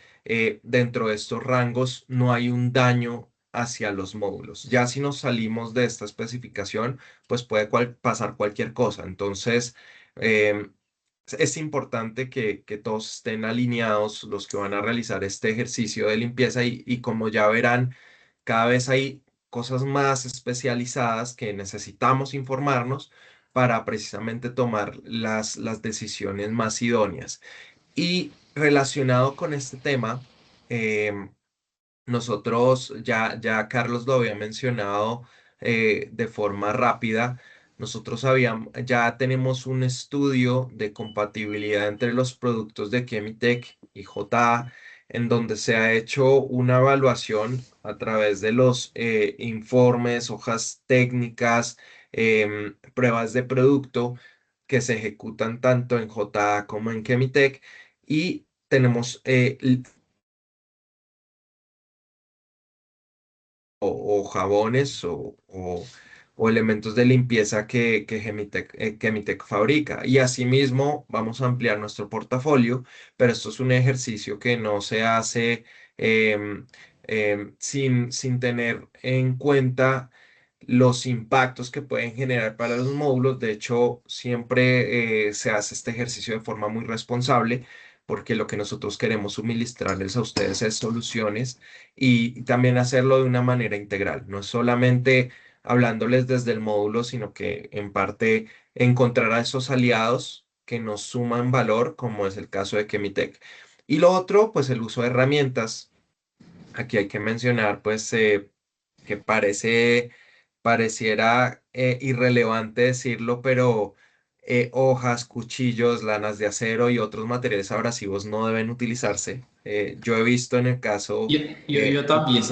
dentro de estos rangos no hay un daño hacia los módulos. Ya si nos salimos de esta especificación, pues puede pasar cualquier cosa. Entonces, em, es importante que todos estén alineados los que van a realizar este ejercicio de limpieza, y como ya verán, cada vez hay cosas más especializadas que necesitamos informarnos para precisamente tomar las decisiones más idóneas. Y relacionado con este tema, nosotros ya Carlos lo había mencionado de forma rápida. nosotros ya tenemos un estudio de compatibilidad entre los productos de Chemitec y JA, en donde se ha hecho una evaluación a través de los informes, hojas técnicas, pruebas de producto que se ejecutan tanto en JA como en Chemitec, y tenemos o jabones o elementos de limpieza que Chemitec fabrica. Y asimismo vamos a ampliar nuestro portafolio, pero esto es un ejercicio que no se hace em, sin tener en cuenta los impactos que pueden generar para los módulos. De hecho, siempre se hace este ejercicio de forma muy responsable, porque lo que nosotros queremos suministrarles a ustedes es soluciones y también hacerlo de una manera integral. No es solamente hablándoles desde el módulo, sino que en parte encontrar a esos aliados que nos suman valor, como es el caso de Chemitec. Y lo otro, pues el uso de herramientas. Aquí hay que mencionar, pues, que pareciera irrelevante decirlo, pero hojas, cuchillos, lanas de acero y otros materiales abrasivos no deben utilizarse. Yo he visto en el caso Yo que también.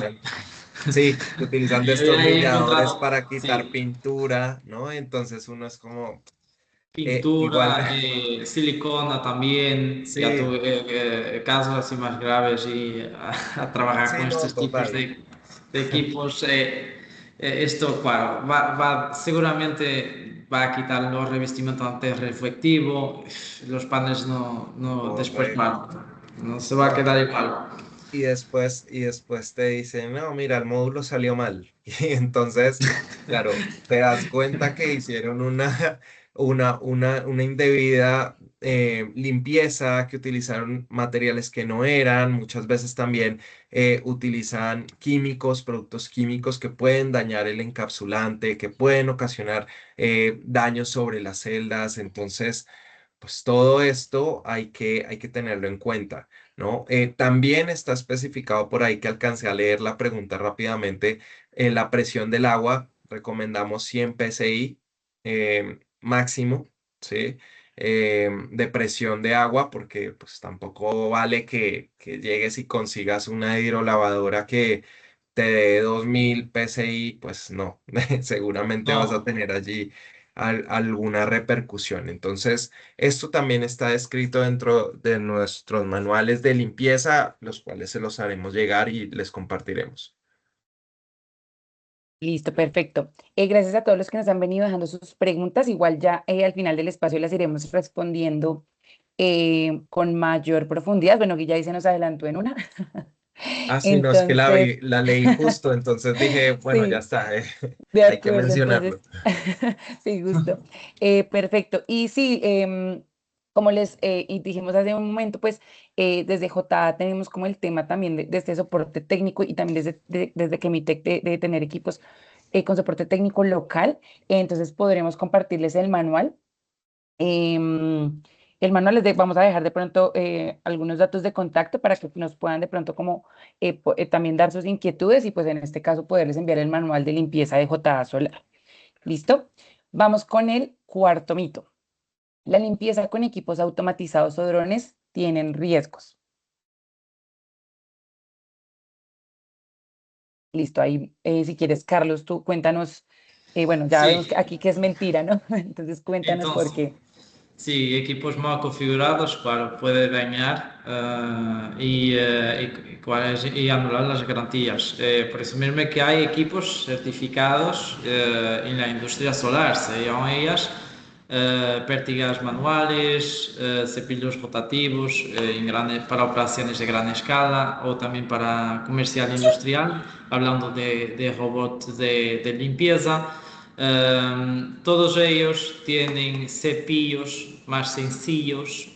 que utilizan Yo ya he destornilladores encontrado, para quitar sí, pintura, ¿no? Entonces uno es como, igual, pintura, silicona también. Ya sí, tuve casos así más graves y a trabajar sí, con no, estos tipos total. de equipos. Esto, claro, seguramente va a quitar los revestimientos antirreflectivo, los paneles no, después, Correcto. claro, no se va a No, quedar igual. y después te dicen, no, mira, el módulo salió mal. Y entonces, claro, te das cuenta que hicieron una indebida limpieza, que utilizaron materiales que no eran, muchas veces también utilizan químicos, productos químicos que pueden dañar el encapsulante, que pueden ocasionar daños sobre las celdas. Entonces, pues todo esto hay que tenerlo en cuenta, ¿no? También está especificado por ahí, que alcancé a leer la pregunta rápidamente, la presión del agua. Recomendamos 100 psi máximo, ¿sí? De presión de agua, porque pues tampoco vale que llegues y consigas una hidrolavadora que te dé 2000 psi, pues no, seguramente vas a No. tener allí alguna repercusión. Entonces, esto también está escrito dentro de nuestros manuales de limpieza, los cuales se los haremos llegar y les compartiremos. Listo, perfecto. Gracias a todos los que nos han venido dejando sus preguntas. Igual ya al final del espacio las iremos respondiendo con mayor profundidad. Bueno, Guilla ahí se nos adelantó en una. Ah, sí, no, es que Entonces, la leí justo, entonces dije, bueno, ya sí, está, de hay que acuerdo. mencionarlo. Entonces, sí, justo. Perfecto. Y sí, como les y dijimos hace un momento, pues desde JA tenemos como el tema también de este soporte técnico y también desde que Mitec de tener equipos con soporte técnico local. Entonces podremos compartirles el manual. Em, el manual vamos a dejar de pronto algunos datos de contacto para que nos puedan de pronto como también dar sus inquietudes y pues en este caso poderles enviar el manual de limpieza de JA Solar. ¿Listo? Vamos con el cuarto mito. La limpieza con equipos automatizados o drones tienen riesgos. Listo, ahí si quieres, Carlos, tú cuéntanos, bueno, ya vemos que Sí, aquí que es mentira, ¿no? Entonces cuéntanos por entonces, qué. sí, equipos mal configurados, claro, puede dañar y anular las garantías. Por eso mismo es que hay equipos certificados en la industria solar, se llaman ellas pértigas manuales, cepillos rotativos para operaciones de gran escala o también para comercial industrial, hablando de robots de limpieza. Todos ellos tienen cepillos más sencillos,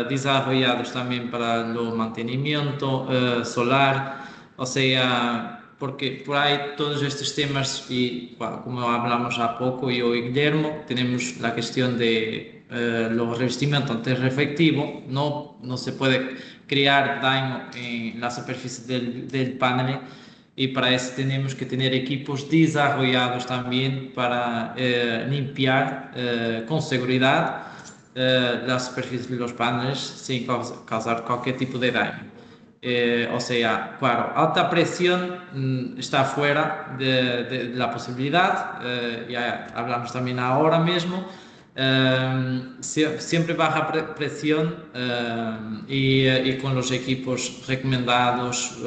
desarrollados también para el mantenimiento solar, o sea, porque por ahí todos estos temas, y bueno, como hablamos a poco yo y Guillermo, tenemos la cuestión de los revestimientos antirreflectivo, no se puede crear daño en la superficie del panel y para eso tenemos que tener equipos desarrollados también para limpiar con seguridad la superficie de los paneles sin causar cualquier tipo de daño. O sea, claro, alta presión está fuera de la posibilidad, ya hablamos también ahora mismo. Siempre baja presión y con los equipos recomendados,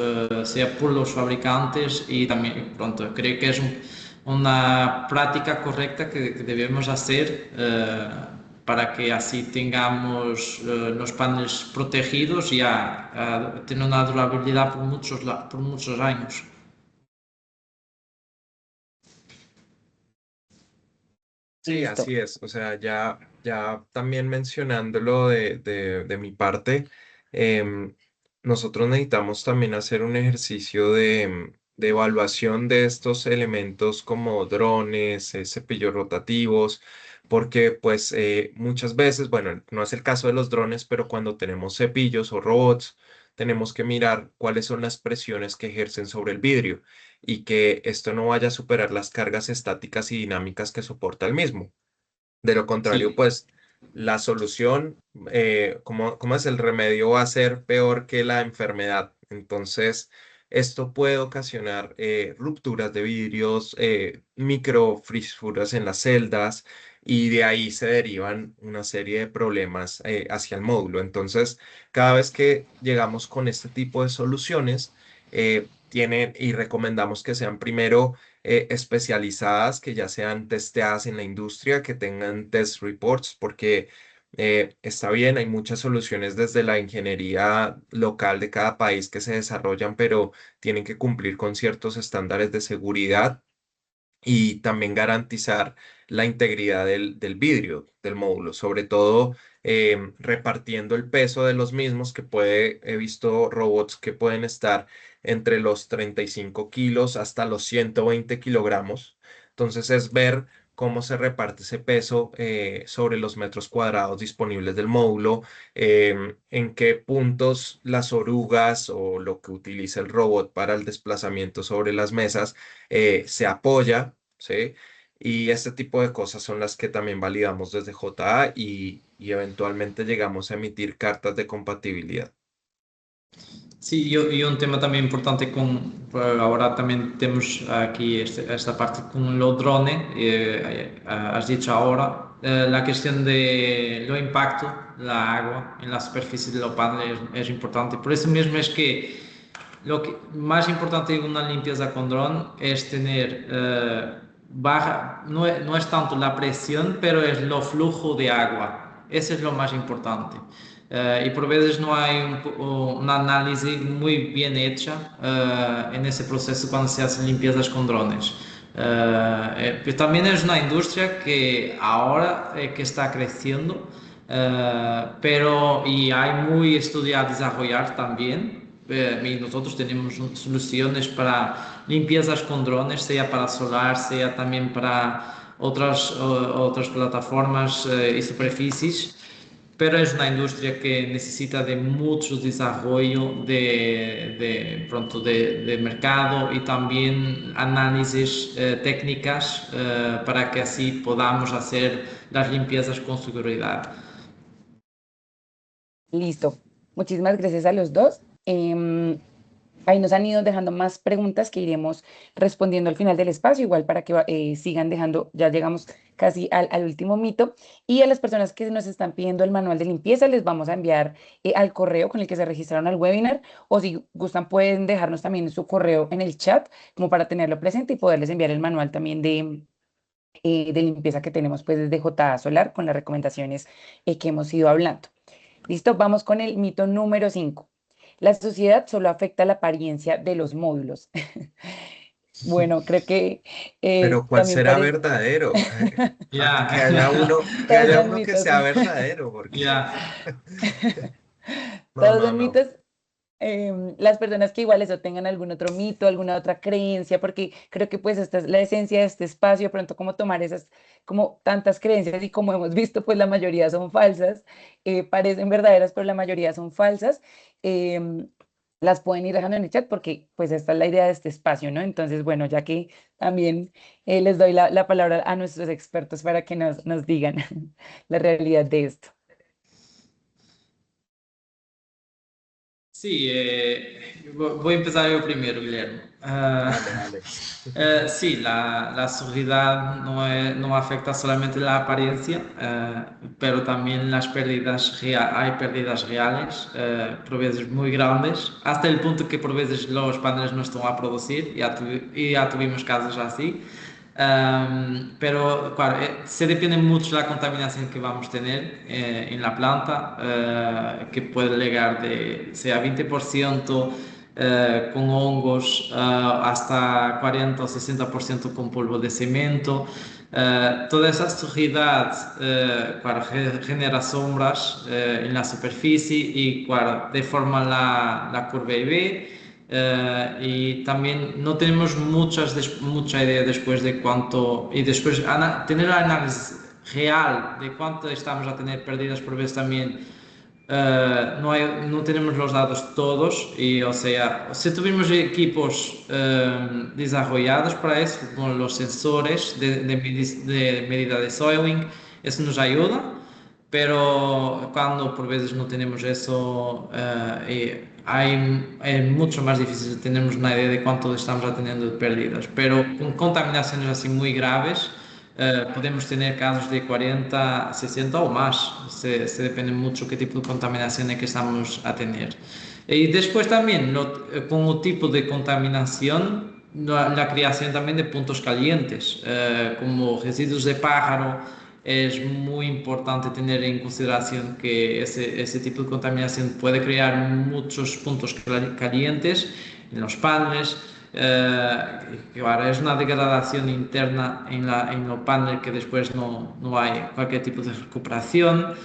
sea por los fabricantes y también, pronto, creo que es una práctica correcta que debemos hacer para que así tengamos los paneles protegidos y tener una durabilidad por muchos años. Sí, Listo. así es. O sea, ya también mencionándolo de mi parte, em, nosotros necesitamos también hacer un ejercicio de evaluación de estos elementos como drones, cepillos rotativos, porque pues muchas veces, bueno, no es el caso de los drones, pero cuando tenemos cepillos o robots, tenemos que mirar cuáles son las presiones que ejercen sobre el vidrio y que esto no vaya a superar las cargas estáticas y dinámicas que soporta el mismo. De lo contrario, Sí, pues la solución, ¿cómo es el remedio? Va a ser peor que la enfermedad. Entonces, esto puede ocasionar rupturas de vidrios, microfisuras en las celdas y de ahí se derivan una serie de problemas hacia el módulo. Entonces, cada vez que llegamos con este tipo de soluciones, tienen y recomendamos que sean primero especializadas, que ya sean testeadas en la industria, que tengan test reports, porque está bien, hay muchas soluciones desde la ingeniería local de cada país que se desarrollan, pero tienen que cumplir con ciertos estándares de seguridad y también garantizar la integridad del vidrio del módulo, sobre todo repartiendo el peso de los mismos, que he visto robots que pueden estar entre los 35 kilos hasta los 120 kilogramos. Entonces es ver cómo se reparte ese peso sobre los metros cuadrados disponibles del módulo, en qué puntos las orugas o lo que utiliza el robot para el desplazamiento sobre las mesas se apoya, ¿sí? Y este tipo de cosas son las que también validamos desde JA y eventualmente llegamos a emitir cartas de compatibilidad. sí, y un tema también importante ahora también tenemos aquí esta parte con los drones, has dicho ahora, la cuestión de lo impacto, la agua en la superficie de los paneles es importante. Por eso mismo es que lo que más importante en una limpieza con dron es tener baja, no es tanto la presión, pero es lo flujo de agua. Eso es lo más importante. Y por veces no hay una análisis muy bien hecha en ese proceso cuando se hacen limpiezas con drones. Pues también es una industria que ahora que está creciendo, pero y hay muy estudio a desarrollar también. Y nosotros tenemos soluciones para limpiezas con drones, sea para solar, sea también para otras plataformas y superficies, pero es una industria que necesita de mucho desarrollo de mercado y también análisis técnicas para que así podamos hacer las limpiezas con seguridad. Listo. Muchísimas gracias a los dos. Ahí nos han ido dejando más preguntas que iremos respondiendo al final del espacio, igual para que sigan dejando, ya llegamos casi al último mito. Y a las personas que nos están pidiendo el manual de limpieza, les vamos a enviar al correo con el que se registraron al webinar, o si gustan pueden dejarnos también su correo en el chat, como para tenerlo presente y poderles enviar el manual también de limpieza que tenemos pues desde JA Solar con las recomendaciones que hemos ido hablando. Listo, vamos con el mito número 5. La sociedad solo afecta la apariencia de los módulos. Bueno, creo que Pero ¿cuál también será parece... verdadero? Que Ya, haya uno, que Todos haya son uno que mitos. sea verdadero, porque ya. no, Todos no, son no. mitos. Las personas que igual eso tengan algún otro mito, alguna otra creencia, porque creo que pues esta es la esencia de este espacio, de pronto como tomar esas, como tantas creencias y como hemos visto, pues la mayoría son falsas, parecen verdaderas, pero la mayoría son falsas. em, las pueden ir dejando en el chat porque pues esta es la idea de este espacio, ¿no? Entonces, bueno, ya que también les doy la palabra a nuestros expertos para que nos digan la realidad de esto. Sí, voy a empezar yo primero, Guillermo. Dale, dale. Sí, la seguridad no afecta solamente la apariencia, pero también las pérdidas, hay pérdidas reales, por veces muy grandes, hasta el punto que por veces los paneles no están a producir, y ya tuvimos casos así. Pero claro, se depende mucho de la contaminación que vamos a tener en la planta, que puede llegar de sea 20% con hongos, hasta 40 o 60% con polvo de cemento. Toda esa suciedad, claro, genera sombras en la superficie y claro, deforma la curva IV. Y también no tenemos mucha idea después de cuánto, y después tener el análisis real de cuánto estamos a tener pérdidas por vez también. No tenemos los datos todos y, o sea, si tuvimos equipos desarrollados para eso, con los sensores de medida de soiling, eso nos ayuda, pero cuando por veces no tenemos eso, es mucho más difícil tener una idea de cuánto estamos teniendo de pérdidas, pero con contaminaciones así muy graves, podemos tener casos de 40, 60 o más, se depende mucho qué tipo de contaminación es que estamos a tener. Y después también, con el tipo de contaminación, la creación también de puntos calientes, como residuos de pájaro. Es muy importante tener en consideración que ese tipo de contaminación puede crear muchos puntos calientes en los paneles. Claro, es una degradación interna en los paneles que después no hay cualquier tipo de recuperación.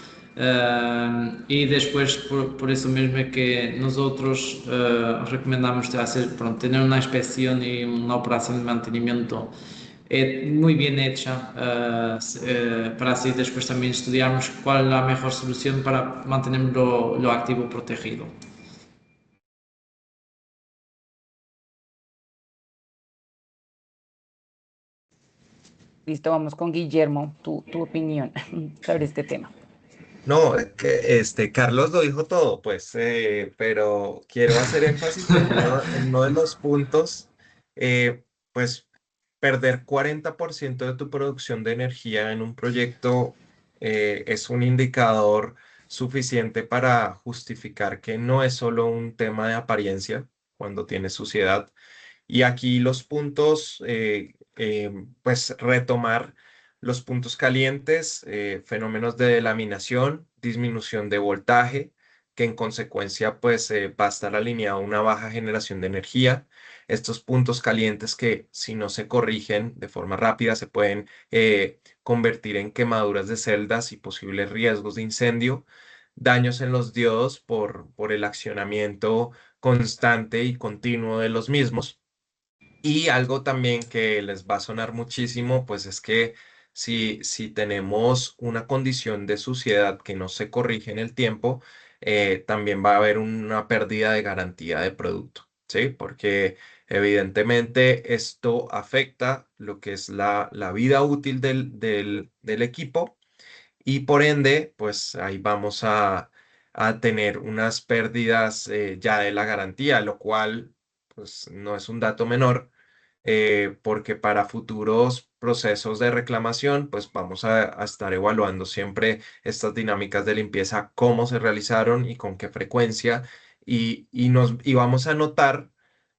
Y después, por eso mismo es que nosotros recomendamos tener una inspección y una operación de mantenimiento muy bien hecha, para así después también estudiarmos cuál es la mejor solución para mantener lo activo protegido. Listo, vamos con Guillermo, tu opinión sobre este tema. No, que Carlos lo dijo todo, pues, pero quiero hacer énfasis en uno de los puntos, pues, perder 40% de tu producción de energía en un proyecto es un indicador suficiente para justificar que no es solo un tema de apariencia cuando tienes suciedad. Y aquí los puntos, pues retomar los puntos calientes, fenómenos de laminación, disminución de voltaje, que en consecuencia pues va a estar alineado a una baja generación de energía. Estos puntos calientes que si no se corrigen de forma rápida se pueden convertir en quemaduras de celdas y posibles riesgos de incendio, daños en los diodos por el accionamiento constante y continuo de los mismos. Y algo también que les va a sonar muchísimo, pues es que si tenemos una condición de suciedad que no se corrige en el tiempo, también va a haber una pérdida de garantía de producto, ¿sí? Porque evidentemente esto afecta lo que es la vida útil del equipo y por ende, pues ahí vamos a tener unas pérdidas ya de la garantía, lo cual pues no es un dato menor, porque para futuros procesos de reclamación, pues vamos a estar evaluando siempre estas dinámicas de limpieza, cómo se realizaron y con qué frecuencia, y vamos a notar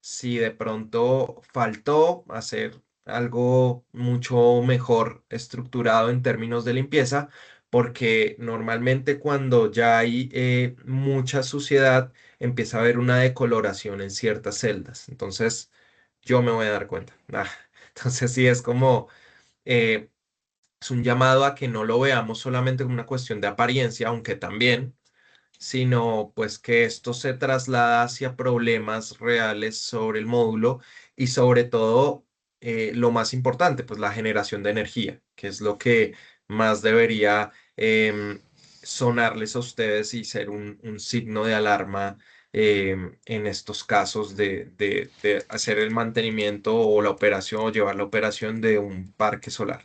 si de pronto faltó hacer algo mucho mejor estructurado en términos de limpieza, porque normalmente cuando ya hay mucha suciedad, empieza a haber una decoloración en ciertas celdas. Entonces, yo me voy a dar cuenta. Entonces sí es como, eh, es un llamado a que no lo veamos solamente como una cuestión de apariencia, aunque también, sino pues que esto se traslada hacia problemas reales sobre el módulo y sobre todo, lo más importante, pues la generación de energía, que es lo que más debería sonarles a ustedes y ser un signo de alarma en estos casos de hacer el mantenimiento o la operación o llevar la operación de un parque solar.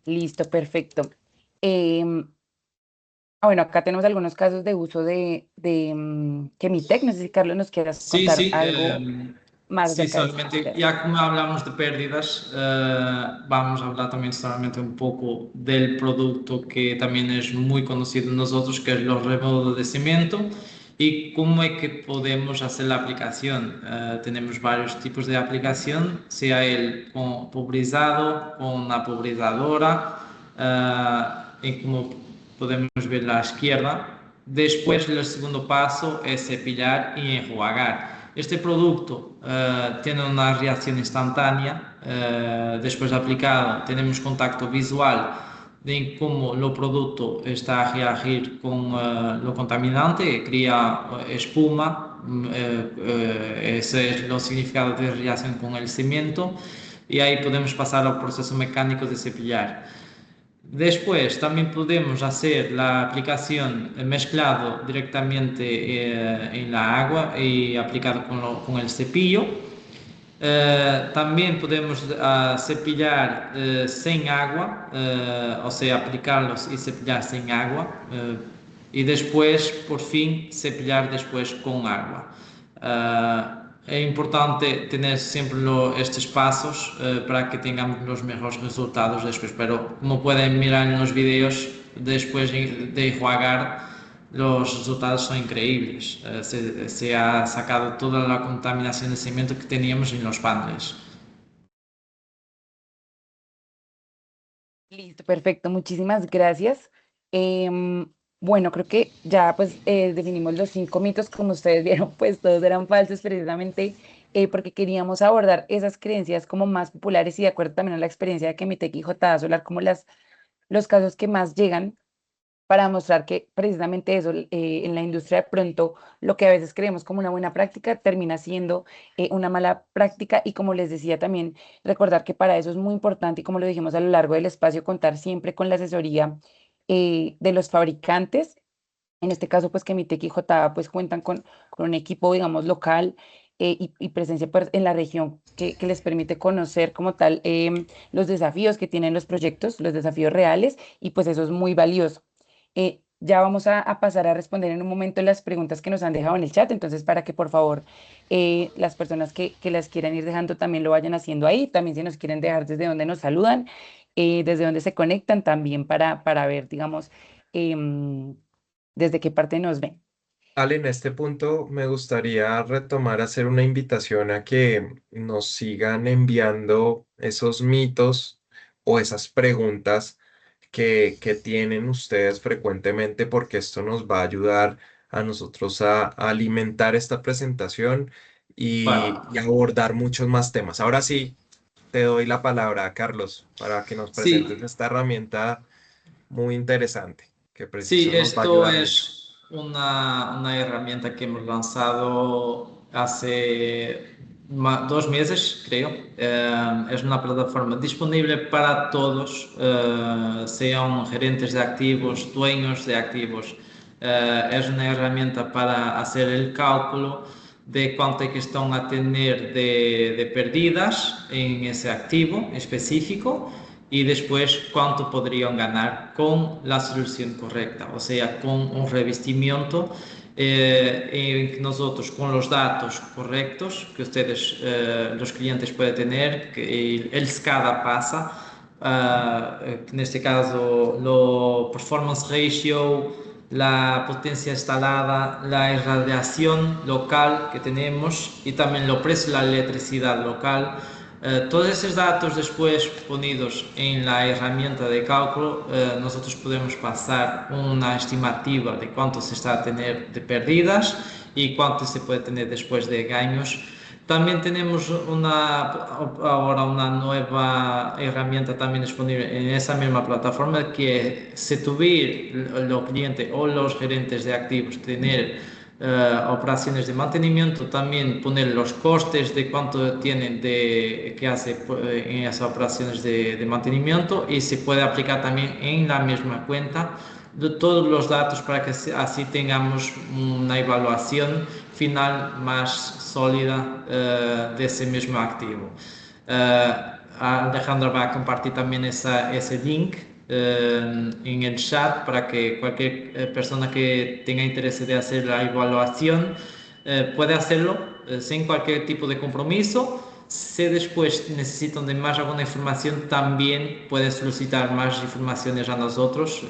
Listo, perfecto. Em, bueno, acá tenemos algunos casos de uso de Chemitec. No sé si Carlos nos quieras Sí, contar sí, algo más sí, acerca de eso. solamente, Gracias. ya como hablamos de pérdidas, vamos a hablar también solamente un poco del producto que también es muy conocido en nosotros, que es los remodos de cemento, y cómo es que podemos hacer la aplicación. Tenemos varios tipos de aplicación, sea el con pulverizado, con una pulverizadora, y como podemos ver a la izquierda. Después, el segundo paso es cepillar y enjuagar. Este producto tiene una reacción instantánea. Después de aplicado, tenemos contacto visual de cómo el producto está a reagir con lo contaminante, crea espuma. Ese es el significado de reacción con el cemento. Y ahí podemos pasar al proceso mecánico de cepillar. Después también podemos hacer la aplicación mezclado directamente en la agua y aplicado con el cepillo. También podemos cepillar sin agua, o sea, aplicarlos y cepillar sin agua. Y después, por fin, cepillar después con agua. Es importante tener siempre estos pasos para que tengamos los mejores resultados después, pero como pueden mirar en los vídeos, después de enjuagar, los resultados son increíbles. Se ha sacado toda la contaminación de cemento que teníamos en los paneles. Listo, perfecto. Muchísimas gracias. Bueno, creo que ya pues definimos los 5 mitos. Como ustedes vieron, pues todos eran falsos precisamente porque queríamos abordar esas creencias como más populares y de acuerdo también a la experiencia de Chemitec y J Solar, como los casos que más llegan para mostrar que precisamente eso, en la industria de pronto lo que a veces creemos como una buena práctica termina siendo una mala práctica y como les decía también, recordar que para eso es muy importante y como lo dijimos a lo largo del espacio, contar siempre con la asesoría de los fabricantes. En este caso, pues que Mitec y J pues cuentan con un equipo, digamos, local y presencia pues, en la región que les permite conocer como tal los desafíos que tienen los proyectos, los desafíos reales y pues eso es muy valioso. Ya vamos a pasar a responder en un momento las preguntas que nos han dejado en el chat, entonces para que por favor las personas que las quieran ir dejando también lo vayan haciendo ahí, también si nos quieren dejar desde donde nos saludan, desde donde se conectan también para ver, digamos, em, desde qué parte nos ven. Ale, en este punto me gustaría retomar, hacer una invitación a que nos sigan enviando esos mitos o esas preguntas que tienen ustedes frecuentemente, porque esto nos va a ayudar a nosotros a alimentar esta presentación y Bueno, abordar muchos más temas. Ahora sí, te doy la palabra, Carlos, para que nos presentes sí, esta herramienta muy interesante, que sí, preciso nos va a esto ayudar mucho. es una herramienta que hemos lanzado hace 2 meses, creo. Es una plataforma disponible para todos, sean gerentes de activos, dueños de activos. Es una herramienta para hacer el cálculo de cuánto es que están a tener de pérdidas en ese activo específico y después cuánto podrían ganar con la solución correcta, o sea, con un revestimiento en que nosotros con los datos correctos que ustedes, los clientes pueden tener, que el SCADA pasa, en este caso lo performance ratio, la potencia instalada, la irradiación local que tenemos y también lo precio de la electricidad local. Todos esos datos después ponidos en la herramienta de cálculo, nosotros podemos pasar una estimativa de cuánto se está a tener de pérdidas y cuánto se puede tener después de gaños. También tenemos ahora una nueva herramienta también disponible en esa misma plataforma que si tuviera los clientes o los gerentes de activos tener operaciones de mantenimiento, también poner los costes de cuánto tienen que hace en esas operaciones de mantenimiento y se puede aplicar también en la misma cuenta de todos los datos para que así tengamos una evaluación final más sólida de ese mismo activo. Alejandra va a compartir también ese link en el chat para que cualquier persona que tenga interés de hacer la evaluación puede hacerlo sin cualquier tipo de compromiso. Si después necesitan de más alguna información, también pueden solicitar más informaciones a nosotros,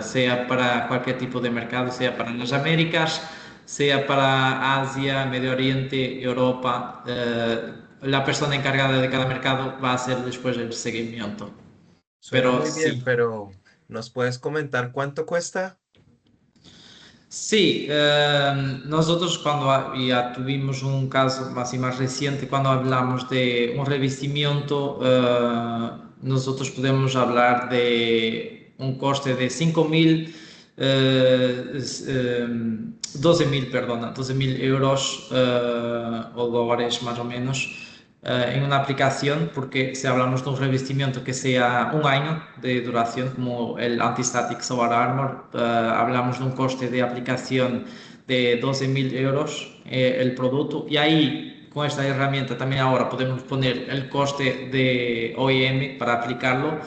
sea para cualquier tipo de mercado, sea para las Américas, sea para Asia, Medio Oriente, Europa. La persona encargada de cada mercado va a hacer después el seguimiento. Suena Pero muy bien, sí. pero ¿nos puedes comentar cuánto cuesta? Sí, nosotros cuando ya tuvimos un caso más reciente, cuando hablamos de un revestimiento, nosotros podemos hablar de un coste de 5.000, 12.000, perdona, 12.000 euros o dólares más o menos en una aplicación, porque si hablamos de un revestimiento que sea un año de duración, como el Anti-Static Solar Armor, hablamos de un coste de aplicación de 12.000 euros el producto, y ahí con esta herramienta también ahora podemos poner el coste de OEM para aplicarlo,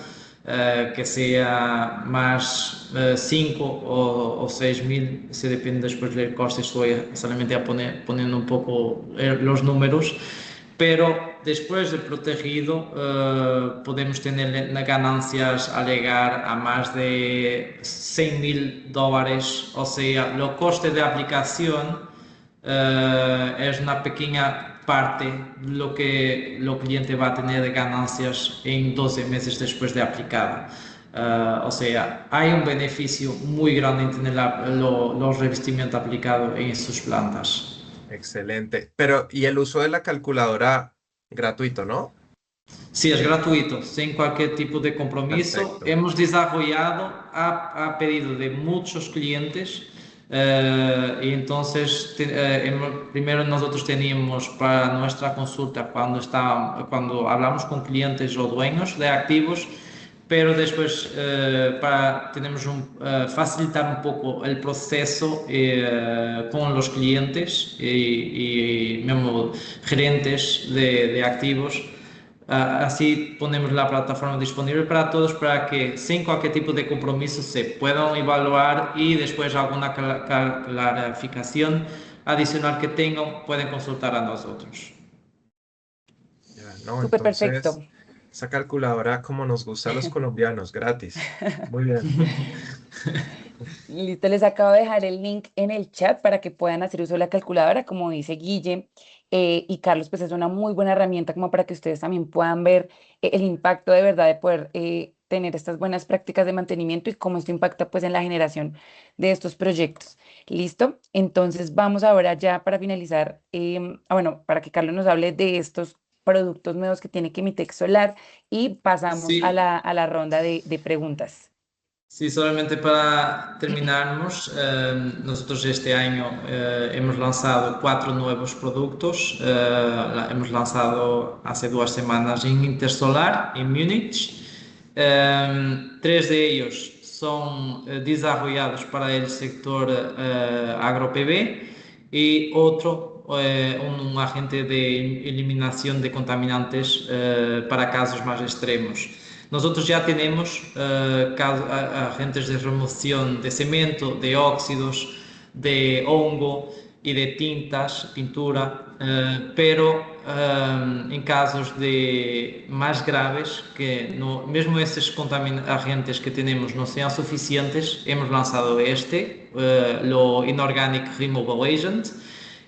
que sea más 5 o 6.000, se depende después del coste, estoy solamente poniendo un poco los números, pero después de protegido podemos tener ganancias a llegar a más de 100.000 dólares, o sea, el coste de aplicación es una pequeña parte de lo que el cliente va a tener de ganancias en 12 meses después de aplicado. O sea, hay un beneficio muy grande en tener los revestimientos aplicados en sus plantas. Excelente. Pero, ¿y el uso de la calculadora gratuito, no? Sí, es gratuito, sin cualquier tipo de compromiso. Perfecto. Hemos desarrollado a pedido de muchos clientes y entonces primero nosotros teníamos para nuestra consulta cuando hablamos con clientes o dueños de activos, pero después tenemos facilitar un poco el proceso con los clientes y mismo gerentes de activos. Así ponemos la plataforma disponible para todos para que sin cualquier tipo de compromiso se puedan evaluar, y después alguna clarificación adicional que tengan pueden consultar a nosotros. Ya, no, Súper perfecto. entonces, esa calculadora como nos gusta a los colombianos, gratis. Muy bien. Listo, les acabo de dejar el link en el chat para que puedan hacer uso de la calculadora, como dice Guille y Carlos, pues es una muy buena herramienta como para que ustedes también puedan ver el impacto de verdad de poder tener estas buenas prácticas de mantenimiento y cómo esto impacta pues en la generación de estos proyectos. ¿Listo? Entonces vamos ahora ya para finalizar, bueno, para que Carlos nos hable de estos productos nuevos que tiene Quimitex Solar y pasamos a Sí, a la ronda de preguntas. sí, solamente para terminarnos, nosotros este año hemos lanzado 4 nuevos productos. Hemos lanzado hace 2 semanas en Intersolar, en Múnich. 3 de ellos son desarrollados para el sector agro-PV, y otro, un agente de eliminación de contaminantes para casos más extremos. Nosotros ya tenemos agentes de remoción de cemento, de óxidos, de hongo y de tintas, pintura, pero en casos más graves, que no, mesmo esses agentes que tenemos no sean suficientes, hemos lanzado lo Inorganic Removal Agent.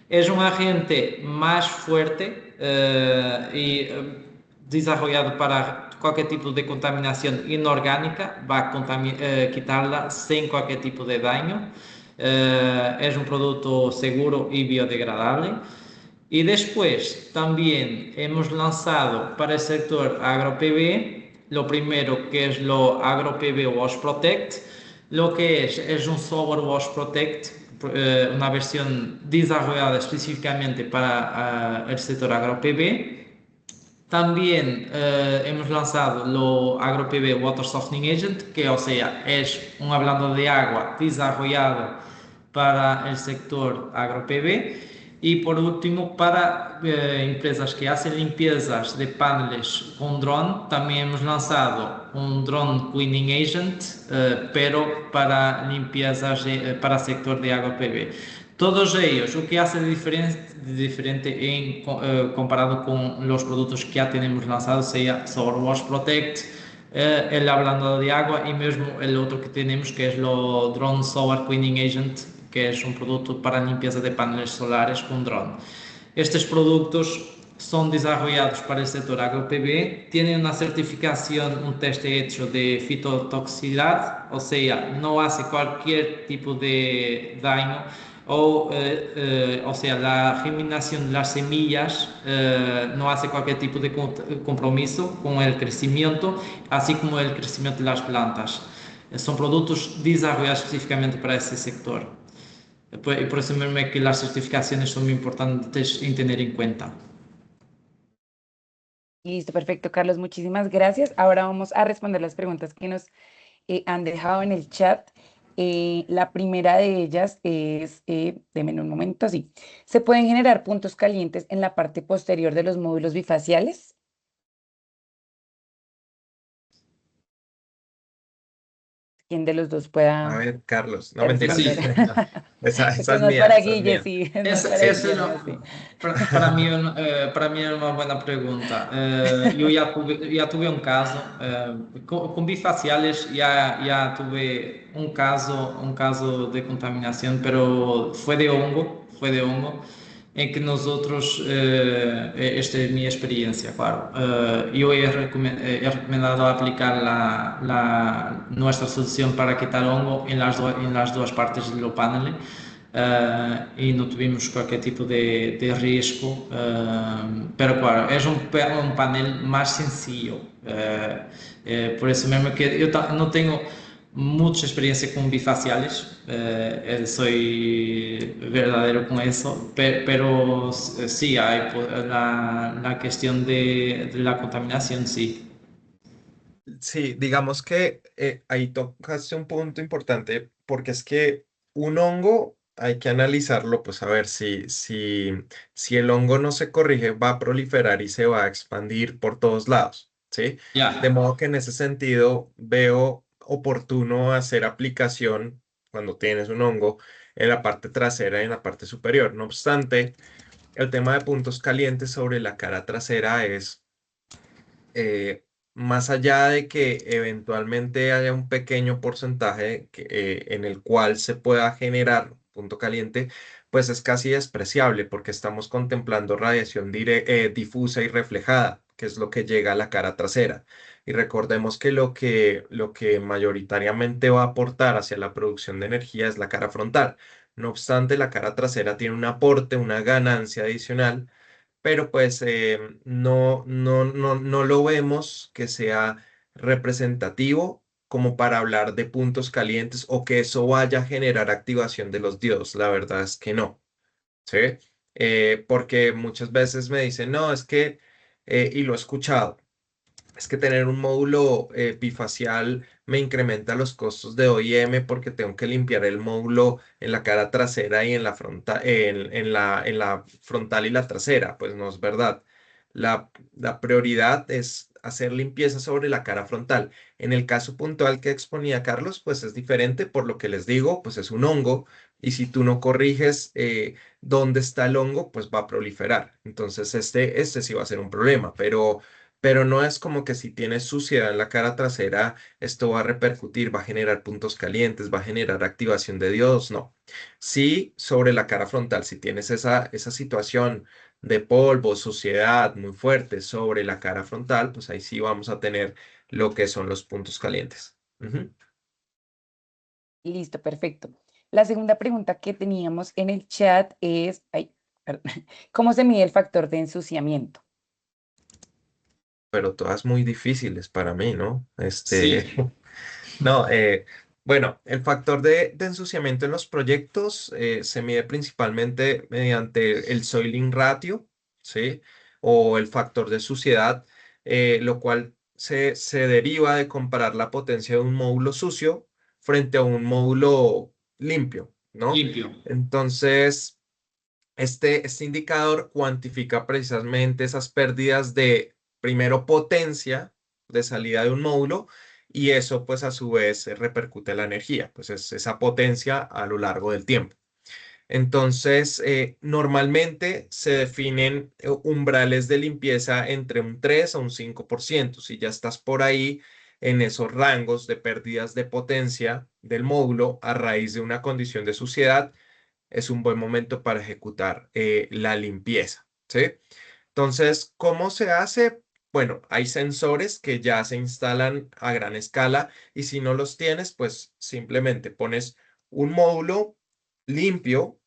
Es un agente más fuerte y desarrollado para cualquier tipo de contaminación inorgánica, va a quitarla sin cualquier tipo de daño. Es un producto seguro y biodegradable. Y después también hemos lanzado para el sector agro-PV lo primero, que es lo agro-PV Wash Protect. Lo que es un software Wash Protect, una versión desarrollada específicamente para el sector agro-PV, También hemos lanzado lo AgroPB Water Softening Agent, que o sea, es un hablando de agua desarrollado para el sector AgroPB. Y por último, para empresas que hacen limpiezas de paneles con drone, también hemos lanzado un Drone Cleaning Agent, pero para limpiezas para el sector de AgroPB. Todos ellos, o que hace de diferente comparado con los productos que ya tenemos lanzados, sea Solar Wash Protect, el hablando de agua y mismo el otro que tenemos que es lo Drone Solar Cleaning Agent, que es un producto para limpieza de paneles solares con drone. Estos productos son desarrollados para el sector AgroPB, tienen una certificación, un teste hecho de fitotoxicidad, o sea, no hace cualquier tipo de daño o sea, la germinación de las semillas no hace cualquier tipo de compromiso con el crecimiento, así como el crecimiento de las plantas. Son productos desarrollados específicamente para ese sector. Y por eso mismo es que las certificaciones son muy importantes en tener en cuenta. Listo, perfecto, Carlos, muchísimas gracias. Ahora vamos a responder las preguntas que nos han dejado en el chat. La primera de ellas es, denme un momento, sí. ¿Se pueden generar puntos calientes en la parte posterior de los módulos bifaciales? ¿Quién de los dos A pueda ver, Carlos, no mentiras. responder? Sí, Esa Esto es no es mía, para esa es Guille, mía. sí, no es esa, para esa Guillermo, sí. para mí es una buena pregunta. Yo ya tuve un caso, con bifaciales ya tuve un caso de contaminación, pero fue de hongo, en que nosotros, esta es mi experiencia, claro, yo he recomendado aplicar nuestra solución para quitar hongo en las dos partes del panel. E não tivemos qualquer tipo de risco, pero claro, é um painel mais sencillo, por isso mesmo que eu não tenho mucha experiencia con bifaciales, soy verdadero con eso, pero sí hay la cuestión de la contaminación, sí. Sí, digamos que ahí tocaste un punto importante porque es que un hongo hay que analizarlo, pues a ver si el hongo no se corrige, va a proliferar y se va a expandir por todos lados, ¿sí? De Ya, modo que en ese sentido veo oportuno hacer aplicación cuando tienes un hongo en la parte trasera y en la parte superior. No obstante, el tema de puntos calientes sobre la cara trasera es más allá de que eventualmente haya un pequeño porcentaje en el cual se pueda generar punto caliente, pues es casi despreciable porque estamos contemplando radiación difusa y reflejada, que es lo que llega a la cara trasera. Y recordemos que lo que mayoritariamente va a aportar hacia la producción de energía es la cara frontal. No obstante, la cara trasera tiene un aporte, una ganancia adicional, pero pues no lo vemos que sea representativo como para hablar de puntos calientes o que eso vaya a generar activación de los diodos. La verdad es que no, ¿sí? Porque muchas veces me dicen, no, es que, y lo he escuchado, es que tener un módulo bifacial me incrementa los costos de OIM porque tengo que limpiar el módulo en la cara trasera y en la en la frontal y la trasera. Pues no es verdad. La prioridad es hacer limpieza sobre la cara frontal. En el caso puntual que exponía Carlos, pues es diferente. Por lo que les digo, pues es un hongo y si tú no corriges dónde está el hongo, pues va a proliferar. Entonces este sí va a ser un problema, pero no es como que si tienes suciedad en la cara trasera, esto va a repercutir, va a generar puntos calientes, va a generar activación de diodos, no. Sí, sobre la cara frontal, si tienes esa situación de polvo, suciedad muy fuerte sobre la cara frontal, pues ahí sí vamos a tener lo que son los puntos calientes. Ujú. Listo, perfecto. La segunda pregunta que teníamos en el chat es, ay, perdón, ¿cómo se mide el factor de ensuciamiento? Pero todas muy difíciles para mí, ¿no? sí, No, bueno, el factor de ensuciamiento en los proyectos se mide principalmente mediante el soiling ratio, ¿sí? o el factor de suciedad, lo cual se deriva de comparar la potencia de un módulo sucio frente a un módulo limpio, ¿no? Limpio. Entonces, este indicador cuantifica precisamente esas pérdidas de, primero, potencia de salida de un módulo, y eso pues a su vez repercute en la energía, pues es esa potencia a lo largo del tiempo. Entonces, normalmente se definen umbrales de limpieza entre un 3 a un 5%. Si ya estás por ahí en esos rangos de pérdidas de potencia del módulo a raíz de una condición de suciedad, es un buen momento para ejecutar la limpieza, ¿sí? Entonces, ¿cómo se hace? Bueno, hay sensores que ya se instalan a gran escala, y si no los tienes, pues simplemente pones un módulo limpio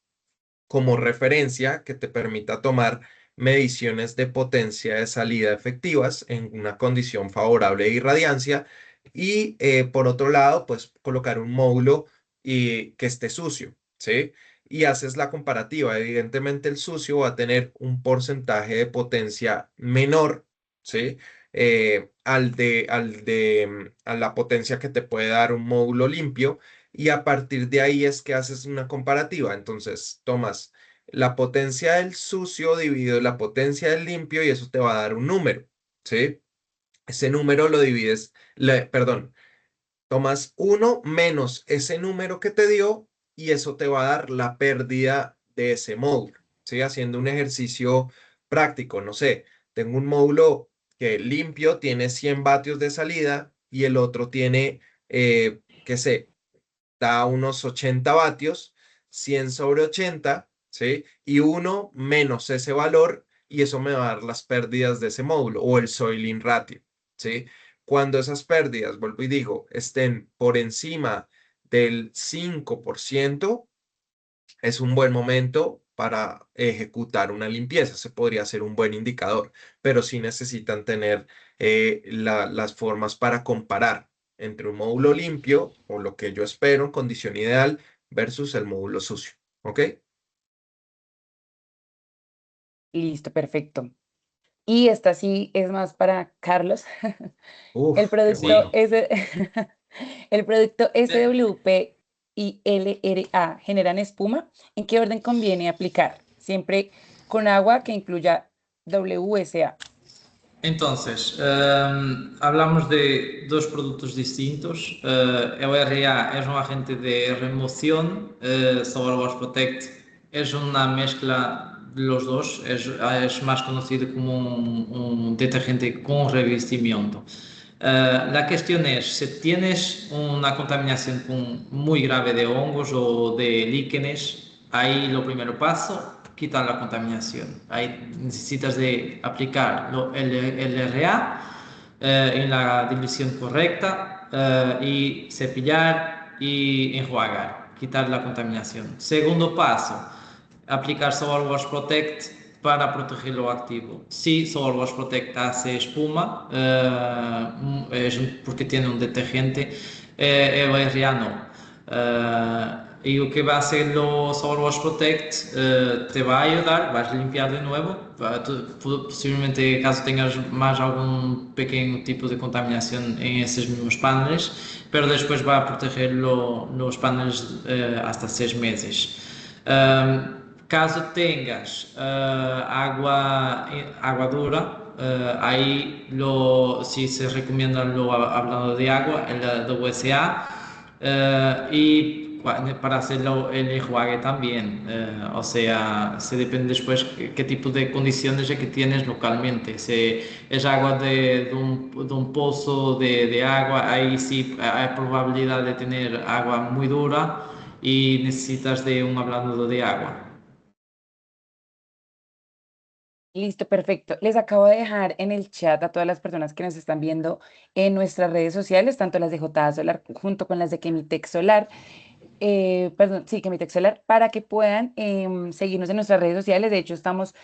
como referencia que te permita tomar mediciones de potencia de salida efectivas en una condición favorable de irradiancia, y por otro lado, pues colocar un módulo que esté sucio, ¿sí? Y haces la comparativa. Evidentemente el sucio va a tener un porcentaje de potencia menor, ¿sí? A la potencia que te puede dar un módulo limpio, y a partir de ahí es que haces una comparativa. Entonces, tomas la potencia del sucio dividido la potencia del limpio, y eso te va a dar un número, ¿sí? Ese número lo divides, perdón, tomas uno menos ese número que te dio, y eso te va a dar la pérdida de ese módulo, ¿sí? Haciendo un ejercicio práctico, no sé, tengo un módulo que limpio tiene 100 vatios de salida, y el otro tiene, qué sé, da unos 80 vatios, 100 sobre 80, ¿sí? Y uno menos ese valor, y eso me va a dar las pérdidas de ese módulo o el soiling ratio, ¿sí? Cuando esas pérdidas, vuelvo y digo, estén por encima del 5%, es un buen momento para ejecutar una limpieza. Se podría ser un buen indicador, pero sí necesitan tener las formas para comparar entre un módulo limpio, o lo que yo espero en condición ideal, versus el módulo sucio. ¿Ok? Listo, perfecto. Y esta sí es más para Carlos. El Uf, qué producto Sí. bueno. S el producto Eh, SWP y LRA generan espuma. ¿En qué orden conviene aplicar? Siempre con agua que incluya WSA. Entonces, hablamos de dos productos distintos. El RA es un agente de remoción, Solar Wash Protect es una mezcla de los dos, es más conocido como un detergente con revestimiento. La cuestión es, si tienes una contaminación muy grave de hongos o de líquenes, ahí lo primero paso, quitar la contaminación. Ahí necesitas de aplicar el LRA en la división correcta y cepillar y enjuagar, quitar la contaminación. Segundo paso, aplicar Solar Wash Protect para proteger lo activo. Si Solar Wash Protect hace espuma, es porque tiene un detergente, el RA no. Y lo que va a hacer lo Solar Wash Protect te va a ayudar, vas a limpiar de nuevo. Posiblemente, caso tengas más algún pequeño tipo de contaminación en esos mismos paneles, pero después va a proteger los paneles hasta 6 meses. Caso tengas agua dura, ahí sí se recomienda, hablando de agua, el WSA, y para hacerlo el enjuague también. O sea, se depende después qué tipo de condiciones es que tienes localmente. Si es agua de un pozo de agua, ahí sí hay probabilidad de tener agua muy dura y necesitas de un ablandador de agua. Listo, perfecto. Les acabo de dejar en el chat a todas las personas que nos están viendo en nuestras redes sociales, tanto las de JA Solar junto con las de Chemitec Solar, perdón, sí, Chemitec Solar, para que puedan seguirnos en nuestras redes sociales. De hecho, estamos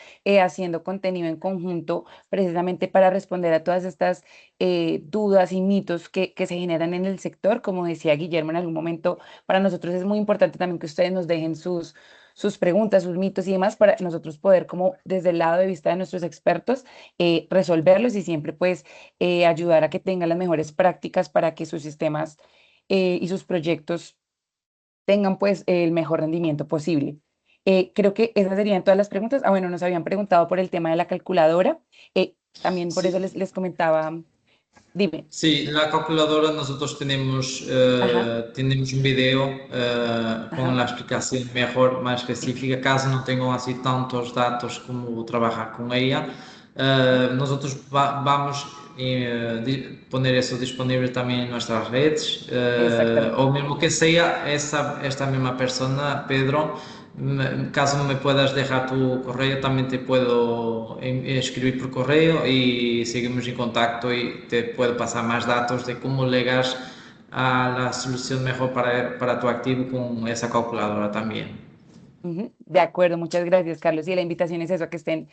haciendo contenido en conjunto precisamente para responder a todas estas dudas y mitos que se generan en el sector. Como decía Guillermo en algún momento, para nosotros es muy importante también que ustedes nos dejen sus preguntas, sus mitos y demás para nosotros poder como desde el lado de vista de nuestros expertos resolverlos y siempre pues ayudar a que tengan las mejores prácticas para que sus sistemas y sus proyectos tengan pues el mejor rendimiento posible. Creo que esas serían todas las preguntas. Ah, bueno, nos habían preguntado por el tema de la calculadora. También por eso Sí, les comentaba, dime. sí, la calculadora nosotros Ajá, tenemos un video con ajá. la explicación mejor, más específica, caso no tengan así tantos datos como trabajar con ella. Nosotros vamos poner eso disponible también en nuestras redes, Exactamente. o mismo que sea esta misma persona, Pedro. Caso me puedas dejar tu correo, también te puedo escribir por correo y seguimos en contacto y te puedo pasar más datos de cómo llegas a la solución mejor para tu activo con esa calculadora también. Ujú. De acuerdo, muchas gracias, Carlos. Y la invitación es eso, a que estén,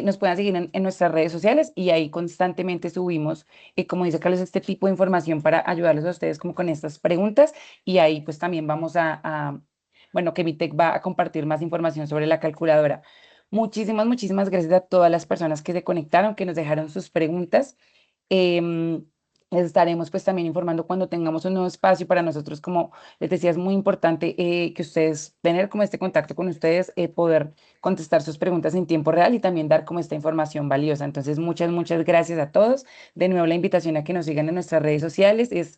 nos puedan seguir en nuestras redes sociales y ahí constantemente subimos, como dice Carlos, este tipo de información para ayudarles a ustedes como con estas preguntas y ahí pues también vamos bueno, que Mitec va a compartir más información sobre la calculadora. Muchísimas gracias a todas las personas que se conectaron, que nos dejaron sus preguntas. Em, Les estaremos pues también informando cuando tengamos un nuevo espacio para nosotros, como les decía, es muy importante que ustedes tener como este contacto con ustedes, poder contestar sus preguntas en tiempo real y también dar como esta información valiosa. Entonces, muchas gracias a todos. De nuevo, la invitación a que nos sigan en nuestras redes sociales es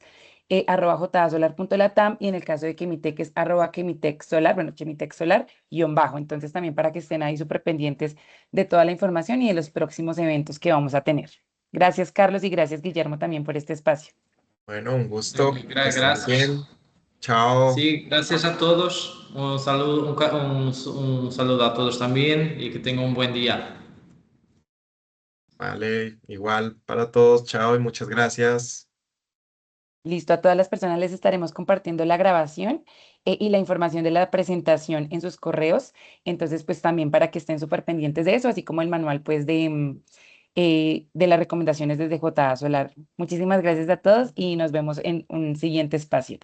@jsolar.latam y en el caso de Chemitec es @chemitecsolar, bueno, Chemitec Solar guión bajo. Entonces, también para que estén ahí súper pendientes de toda la información y de los próximos eventos que vamos a tener. Gracias, Carlos, y gracias, Guillermo, también por este espacio. Bueno, un gusto, que estén muy Gracias. bien. Chao. Sí, gracias a todos. Un saludo, un saludo a todos también y que tengan un buen día. Vale, igual para todos, chao y muchas gracias. Listo, a todas las personas les estaremos compartiendo la grabación y la información de la presentación en sus correos. Entonces, pues también para que estén súper pendientes de eso, así como el manual, pues, de las recomendaciones desde JA Solar. Muchísimas gracias a todos y nos vemos en un siguiente espacio.